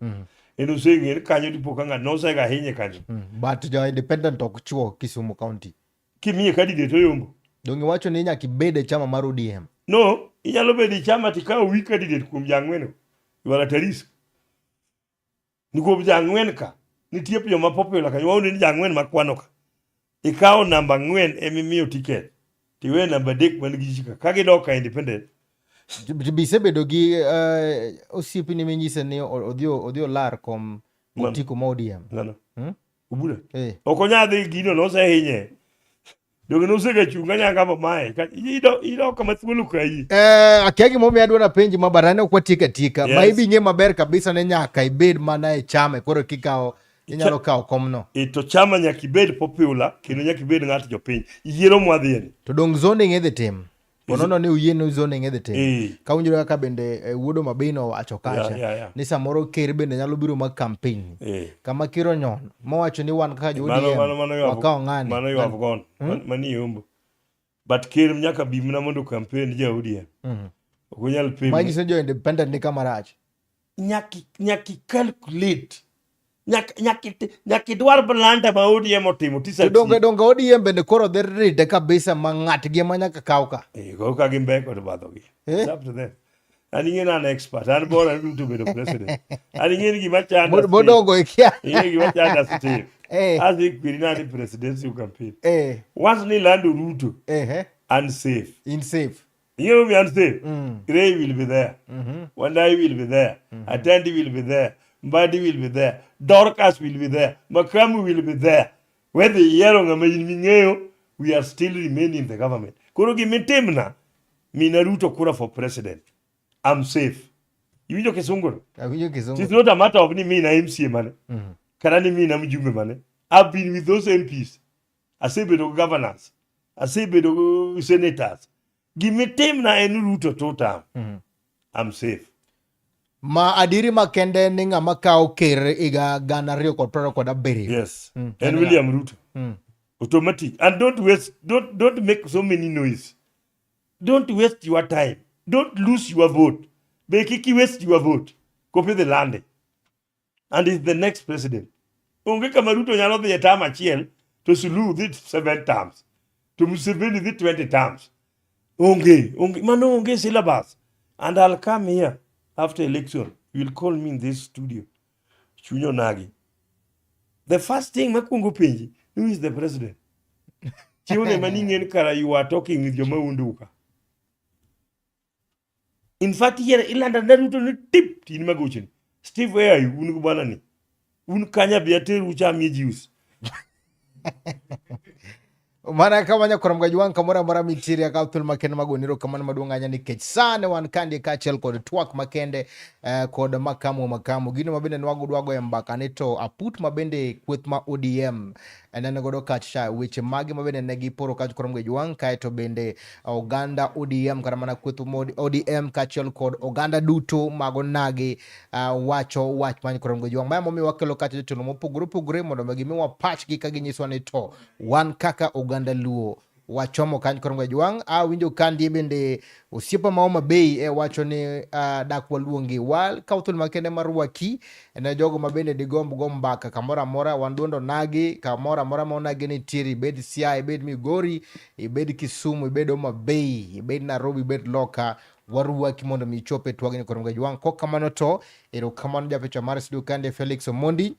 En oseng'e kanyo dipo ka ng'at nosega hinye kanyo. But jo independent ok chuo Kisumu County. Kimiye candidate oyombo. Donge wacho ni nyaka ibede chama mar ODM. No, inyalo bedo chama tikawo weak candidate kuom jang'wen. Iwara taris. Ni kuom jang'wen ka nitie joma popular ka waone ni jang'wen makwano ka. Ikawo namba 4 emimiyo ticket. Tiwe namba 3 man gi chika. Ka gidok ka independent. Bise bedo gi osiepi ni menyise ni odhi olar kom otiko ma ODM. Ngano. Ubura. Okonyadhi gino nosehinye. Donge nosega chunga nyanga mamae. Ido kama thuolo kai. Akiagi momi adwara penji mabarane okwa tika. Yes. Ma ibi ng'e maber kabisa ne nyaka ibed mana e chama koro kikawo inyalo kawo komno. To chama nyaka ibed popular kendo nyaka ibed ng'at jopiny. Yiero mwadhieni. To dong zoning idhi tim. Ponono ni uyieno zoning idhi tim. Ka unjiro kaka bende wuodo mabino wacho kacha. Ni samoro ker bende nyalo biro mag campaign. Kama kiro nyon. Mowacho ni wan kaka ODM wakawo ng'ani. Mano you have gone. Mani yombo. But ker nyaka bimna mondo campaign ja ODM. Okunyal pim. Maji se jo independent ni kama rach. Nyaki calculate. Nyaki dwar balanta ma ODM otimo tisa. Donge ODM bende koro dhi rite kabisa ma ng'atgi ema nyaka kaw ka. Go ka gimbe kod badhogi. It's up to them. Ani ng'en an expert. An bora to bedo president. Ani ng'en gima chanda. Bodongo ikia. Ng'en gima chanda Steve. As ikpirina ni presidential campaign. Once ni lando Ruto. Unsafe. Unsafe. You know me unsafe. Ray will be there. Wandai will be there. Atandi will be there. Mbadi will be there. Dorcas will be there. Makamu will be there. Whether yero ngama yinmingeyo, we are still remaining in the government. Kuro gimetemna, mina Ruto kura for president. I'm safe. Iwinjo kisunguro? Iwinjo kisunguro. It's not a matter of ni mina MCA mane. Karani mina mjumbe mane. I've been with those MPs. Asebedo governors. Asebedo senators. Gimetemna enu Ruto total. I'm safe. Ma adiri makende ni ng'ama kawo ker iga 2027. Yes. And William Ruto. Automatic. And don't make so many noise. Don't waste your time. Don't lose your vote. Bekiki waste your vote. Copy the land. And is the next president. Onge kama Ruto nyalo dhi term achiel to Suluhu dhi 7 terms. To Museveni dhi 20 terms. Onge. Mano onge syllabus. And I'll come here. After election, you will call me in this studio. Chunyo Nagi. The first thing makungu penji, who is the president? Chione maningen kara you are talking with your maunduka. In fact, here ilanda Naruto ni tip tin maguchin. Steve, where are you? Unukubana ni. Unkanya biate rucha mijius. Mana kawanya koramga juang kamora mara mitiri ya kautul makende magoniro kamana maduanganya ni kechane wan kandi kachel kod twak makende kod makamu gino mabende nwago ya mbaka neto aput mabende kweth ma ODM enene godo kacha weche magi mabende negi poro kach koramga juang kaeto bende Oganda ODM karamana kweth ODM kachel kod Oganda duto mago nagi wacho wach mani koramga juang maya momi wakelo kacha tuno mopugure mondo magimi wa patch gika ginyiswa neto wan kaka Oganda Luo wachomo kanyo koronga juang winjo kandi bende osiepa maoma bei wacho ni dakwa luongi wal kautul makende marwaki na jogo mabende digombo mbaka kamora mora wandundo nagi kamora mora monagi ni tiri bed Siaya bed Migori bed Kisumu bed Homa Bay bed Nairobi bed Loka waruwaki mondo michope twagini koronga juang kokamano to ero kamano japecha mara sidu kande Felix Omondi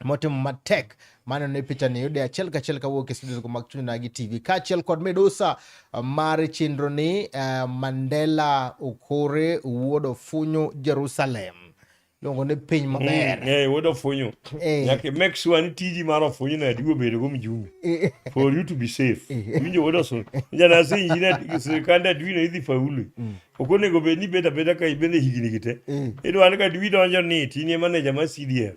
motim matek mano ne picha ni yude achel ka wuok e studio ko makchuni Nagi TV kachel kod medusa mar chenro ni Mandela Okore wuodo funyo Jerusalem Longo ne piny maber. Wodo funyo. Nyaka make sure ni tiji mar funyo na digo bedo go mjumbe. For you to be safe. Winjo wodo so. Jana se injina sirkanda dwino idhi faulu. Okone go be ni beda ka ibende higini gite. Idwaro ka dwi donjo ni tinie manager mar CDF.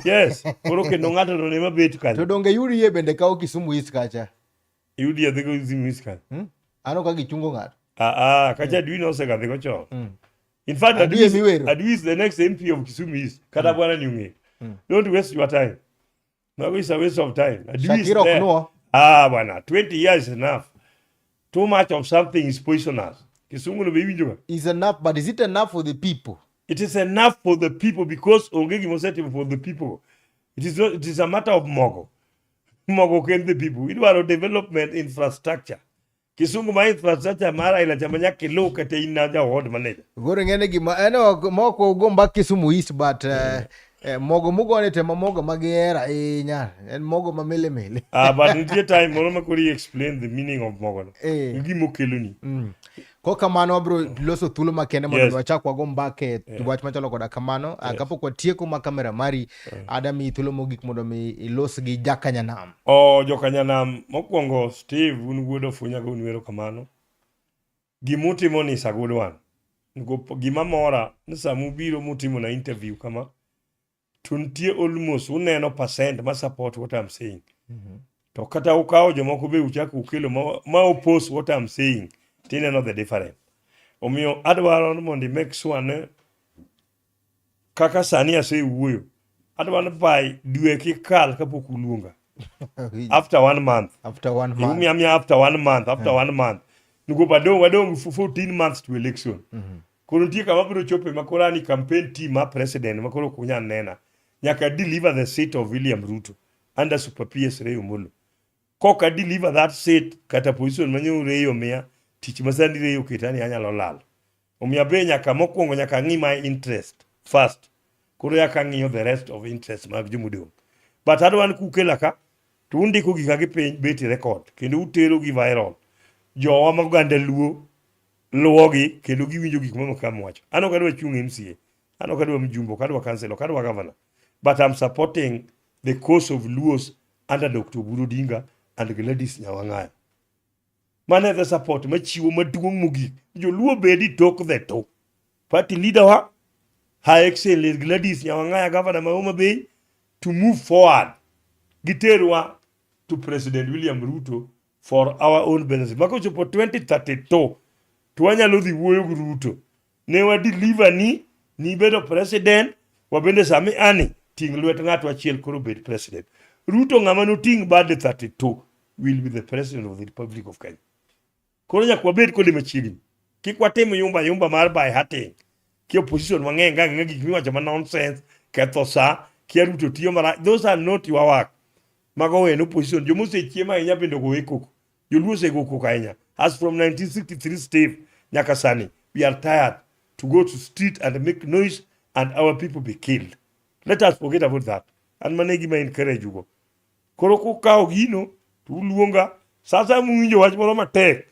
Yes, koro kendo ng'ato no ne mabet kanyo. To donge yudi ye bende kawo Kisumu East kacha. Yudi ya dhiko Kisumu East kacha. Ano ka gichungo ng'ato. Kacha dwi no se kadhi kocho. In fact, Adu is the next MP of Kisumu East. Kata bwana ni unge. Don't waste your time. No, it's a waste of time. Adu is there. Bwana, 20 years is enough. Too much of something is poisonous. Kisumu no be winjo. Is enough, but is it enough for the people? It is enough for the people because ongegi moseti for the people. It is a matter of mogo. Mogo can the people. It was development infrastructure. Kisungu ma infrastructure mara ila chamanya kilo kate inaja ward manager. Gore ngene gima eno moko gomba Kisumu East but mogo mugo ne tema mogo magera nya en mogo mamele. But in the time mono makuri explain the meaning of mogo. Ngimo keloni. Ko kamano bro loso thulo makende mondo wachak wago mbake wach machalo koda kamano kapo kwa tieko ma kamera mari adami thulo mogik mondo mi ilos gi jakanyanam. Jokanyanam mokwongo Steve unguodo funya go unwero kamano. Gimutimo ni sagudo wan. Gima mora ni samu biro mutimo na interview kama tuntie almost uneno percent ma support what I'm saying. To kata ukao jomoko be uchako ukelo ma oppose what I'm saying. Tine no the different. Omio adwaro mondo make sure ne kaka sani ase wuoyo. Adwaro bai dwe kikal kapok uluonga. After 1 month. After 1 month. After 1 month. After 1 month. Nugo wadong for 14 months to election. Kono tie kama biro chope makora ni campaign team ma president makoro kunya nena. Nyaka deliver the seat of William Ruto under Super PS Ray Omolo. Koka deliver that seat kata position manyo Ray Omea. Tich masandi reyo ketani anyalo lal. Omiya be nyaka mokwongo nyaka ng'i my interest first. Koro yaka ng'iyo the rest of interest mag jomodong. But adwan kukela ka to undiko gika gi piny beti record kendo utero gi viral. Jowa mag oganda luwogi kendo giwinjo gik ma kamwacho. Ano kadwa chung MCA. Ano kadwa mjumbo, kadwa councilor, kadwa governor. But I'm supporting the cause of Luos under Dr. Oburu Odinga and Gladys Nyawang'aya. Mane the support machiwo maduong' mogik joluo bedi tok the to party leader wa Her Excellency Gladys Nyawang'aya governor ma Homa Bay to move forward giterwa to President William Ruto for our own benefit mako chopo 2032 twanyalo dhi wuoyo gi Ruto ne wa deliver ni bedo president wabende sami ani ting lwet ng'ato achiel koro bed president. Ruto ng'ama no ting bad 32 will be the president of the Republic of Kenya. Koro nyaka wabed kode machiegni. Kik watim yumba mar by hatting. Ki opposition mang'eny ga gik miwacho ma nonsense, ketho sa, kia Ruto tiyo mara. Those are not your work. Mago we no position. Jomose chiema ahinya bende go ekoko. Joluo se go koko ahinya. As from 1963 Steve nyaka sani, we are tired to go to street and make noise and our people be killed. Let us forget about that. And manegi ma encourage ugo. Koro kukao gino, tuluonga. Sasa mwinjo wach moro matek.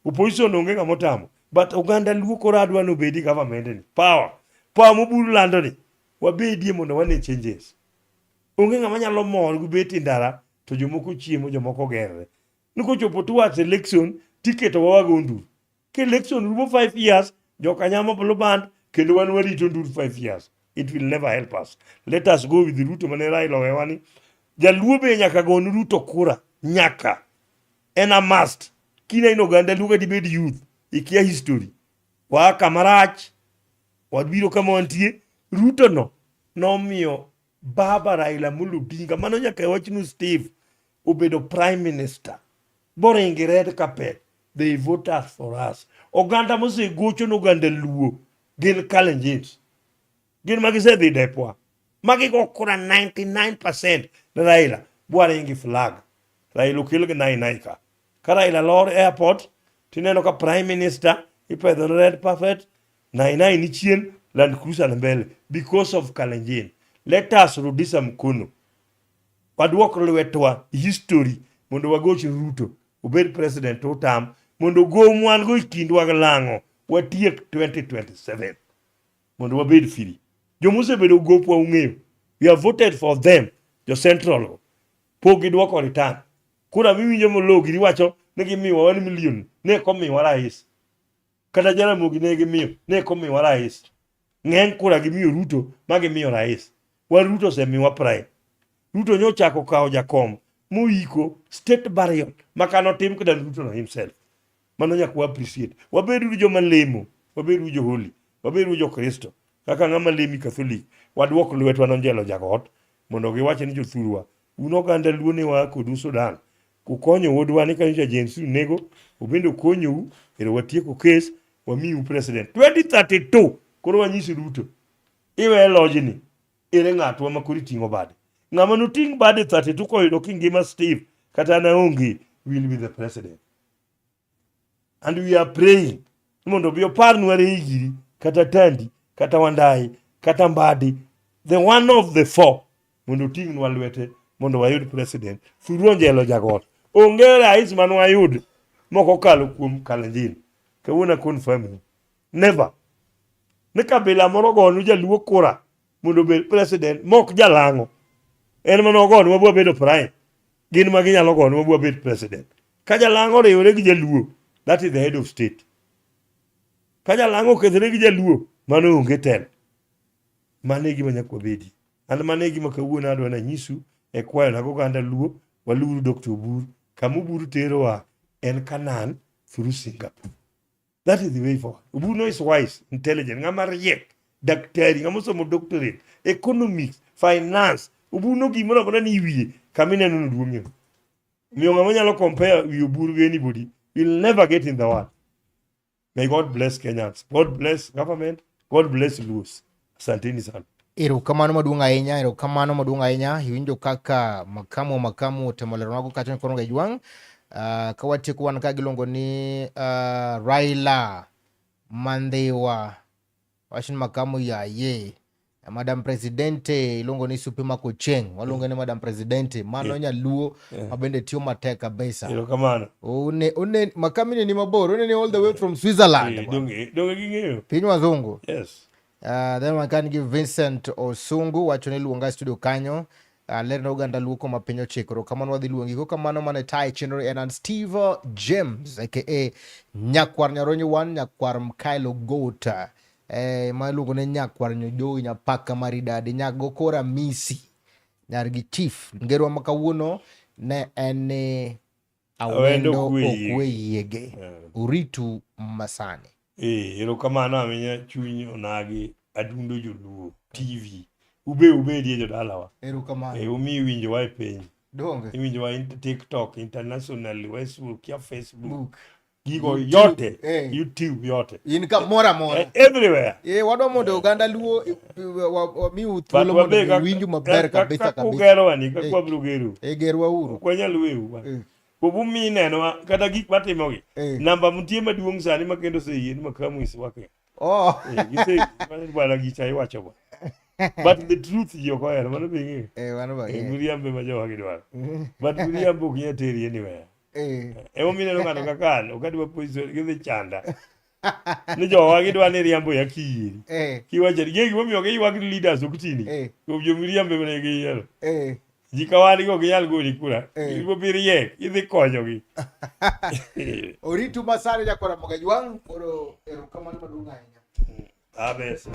Opposition onge ng'ama otamo. But oganda luo koro adwa no bedi government ni. Power moburu lando ni. Wabedie mondo wane changes. Onge ng'ama nyalo mor gubeti ndara to jomoko chiemo jomoko gerre. Niko chopo towards election ticket wawago nduru. Ke election rumo 5 years jokanyama bolo band kendo wan warito nduru 5 years. It will never help us. Let us go with the Ruto manera ilo wewani. Jaluo be nyaka gon Ruto kura. Nyaka. And a must. Kina inoganda luga debate youth. Ikia history. Wa kamarach. Wadbiro kama wantie. Ruto no mio. Baba Raila Amolo Odinga. Mano nyaka wachinu Steve. Obedo prime minister. Bora ingi red carpet. They vote us for us. Oganda mose gocho no ganda luo. Gin Kalenjins. Gin magise dhi depwa. Magi go kura 99% na Raila. Bora ingi flag. Raila ukilga 99 ka. Karaila lor airport, tineno ka prime minister, ipedho red perfect, 99 ni chien, Land Cruiser na mbele, because of Kalenjin. Let us rudisa mkono. Waduok lwetwa history, mondo wagochi Ruto, ubed president otam, mondo go mwan go ikindwa lang'o, watiek 2027. Mondo wabed free. Jomosebedo gopwa ung'eyo. We have voted for them. Jo Central. Pok gidwoko return. Kura miwinjo mologi giwacho ne gimiwa 1 million. Ne komiwa rais. Kata Jaramogi ne gimiyo. Ne komiwa rais. Ng'eny kura gimiyo Ruto ma gimiyo rais. Wan Ruto osemiwa prime. Ruto nyochako kawo jakom moiko state burial makano tim kada Ruto no himself. Mano nyaka appreciate. Wabedu joma lemo, wabedu jo holy, wabedu jo Kristo. Kaka ng'ama lemi Catholic, wadwok lwetwa nonjelo jagot mondo giwache ni jothurwa. Uno ganda luone wa kodu Sudan. Kukonyo wodwa ni kanyo James nego, ubendo konyo ero watieko case wamiu president 2032. Koro wanyisi Ruto. Iwe lojini. Ere ng'atwa makuri tingo bade. Ng'ama noting bade 32 koyudo kingima Steve kata naonge will be the president. And we are praying mondo bi oparnwa reigiri kata Tandi kata Wandai kata Mbadi, the one of the four mondo tingnwa lwete mondo wayud president thuru onjelo jagot. Onge rais mano wayud moko kalo kuom Kalenjin. Kawuona confirm never. Ne kabila moro gonu jaluo kura mondo bed president mok jalango. En mano gonu mabwa bedo prime. Gin ma ginyalo gonu mabwa bedo president. Ka jalango riwore gi jaluo, that is the head of state. Ka jalango kedre gi jaluo, mano onge tel. Mane gima nyakwa bedi. And mane gima kawuono adwa na nyisu e kwayo na goganda luo waluru Dr. Oburu. Kamu Oburu tero wa en Canaan through Singapore. That is the way forward. Oburu is wise, intelligent, ng'ama riek, daktari, ng'ama somo doctorate, economics, finance. Oburu no gimoro amora ni wiye kamine no duong'e. Miyo ng'ama nyalo compare wi Oburu gi anybody will never get in the world. May God bless Kenyans. God bless government. God bless Luos. Asanteni sana. Erokamano maduong' ahinya. Iwinjo kaka makamu temolero kata kono ga Jwang. Kawatieko wan ka gilongo ni Raila Mandhiwa washin makamu yaye. Madam Presidente ilongo ni Supima Kocheng. Walongo ni Madam Presidente. Mano nyaluo mabende tiyo matek kabisa. Erokamano. Une makamini ni maboro. Une ni all the way from Switzerland. Donge ging'eyo. Piny wazungu. Yes. Then we can give Vincent Osungu wachone luonga studio kanyo. Lerna uganda luoko mapinyo chikro. Kamano wadhi luongi. Kamano mane tai chenro and Steve James aka Nyakwar Nyaronyi Wan Nyakwar Mkailo Gota. Maluongo ne Nyakwar Nyojowi Nyapaka Maridadi Nyago Kora Misi Nyargi Chief Ngerwa makawuono ne ene Awendo Okweyege Uritu Masani. Erokamano aminya chuny onagi adundo joluo TV ube die jodalawa. Erokamano. Umi winjo wa e piny. Donge. Iwinjo wa TikTok internationally, Facebook ya Facebook. Gigo yote, YouTube yote. Inka mora. Everywhere. Wadwa mondo uganda luo miu thuolo mondo winju maber kabisa. Kukero wani, kakwa brugero. Gerwa uru. Kwenya lueu. Kubu mi neno kata gik matimogi. Namba mtie maduong' sani makendo seyie ni makamu iswake. Gise bwana gicha iwacho ba. But the truth yoko era mano bingi. Wano ba. Miriambe majowa gidwaro. But Miriambe ok nyalo teri anywhere. Emo mineno ng'ato kakan okadwa poison gidhi chanda. Ni jowa gidwa ni riambo ya kiyiri. Kiwacho gegi momiyo giywag leaders okutini. Kuom jo Miriambe mane giyiero. Jikawani go ginyal goli kura. Ibo biriye idhi konyogi. Oritu Masani Nyakwar Jwang. Oro erokamano maduong' ahinya. Abes.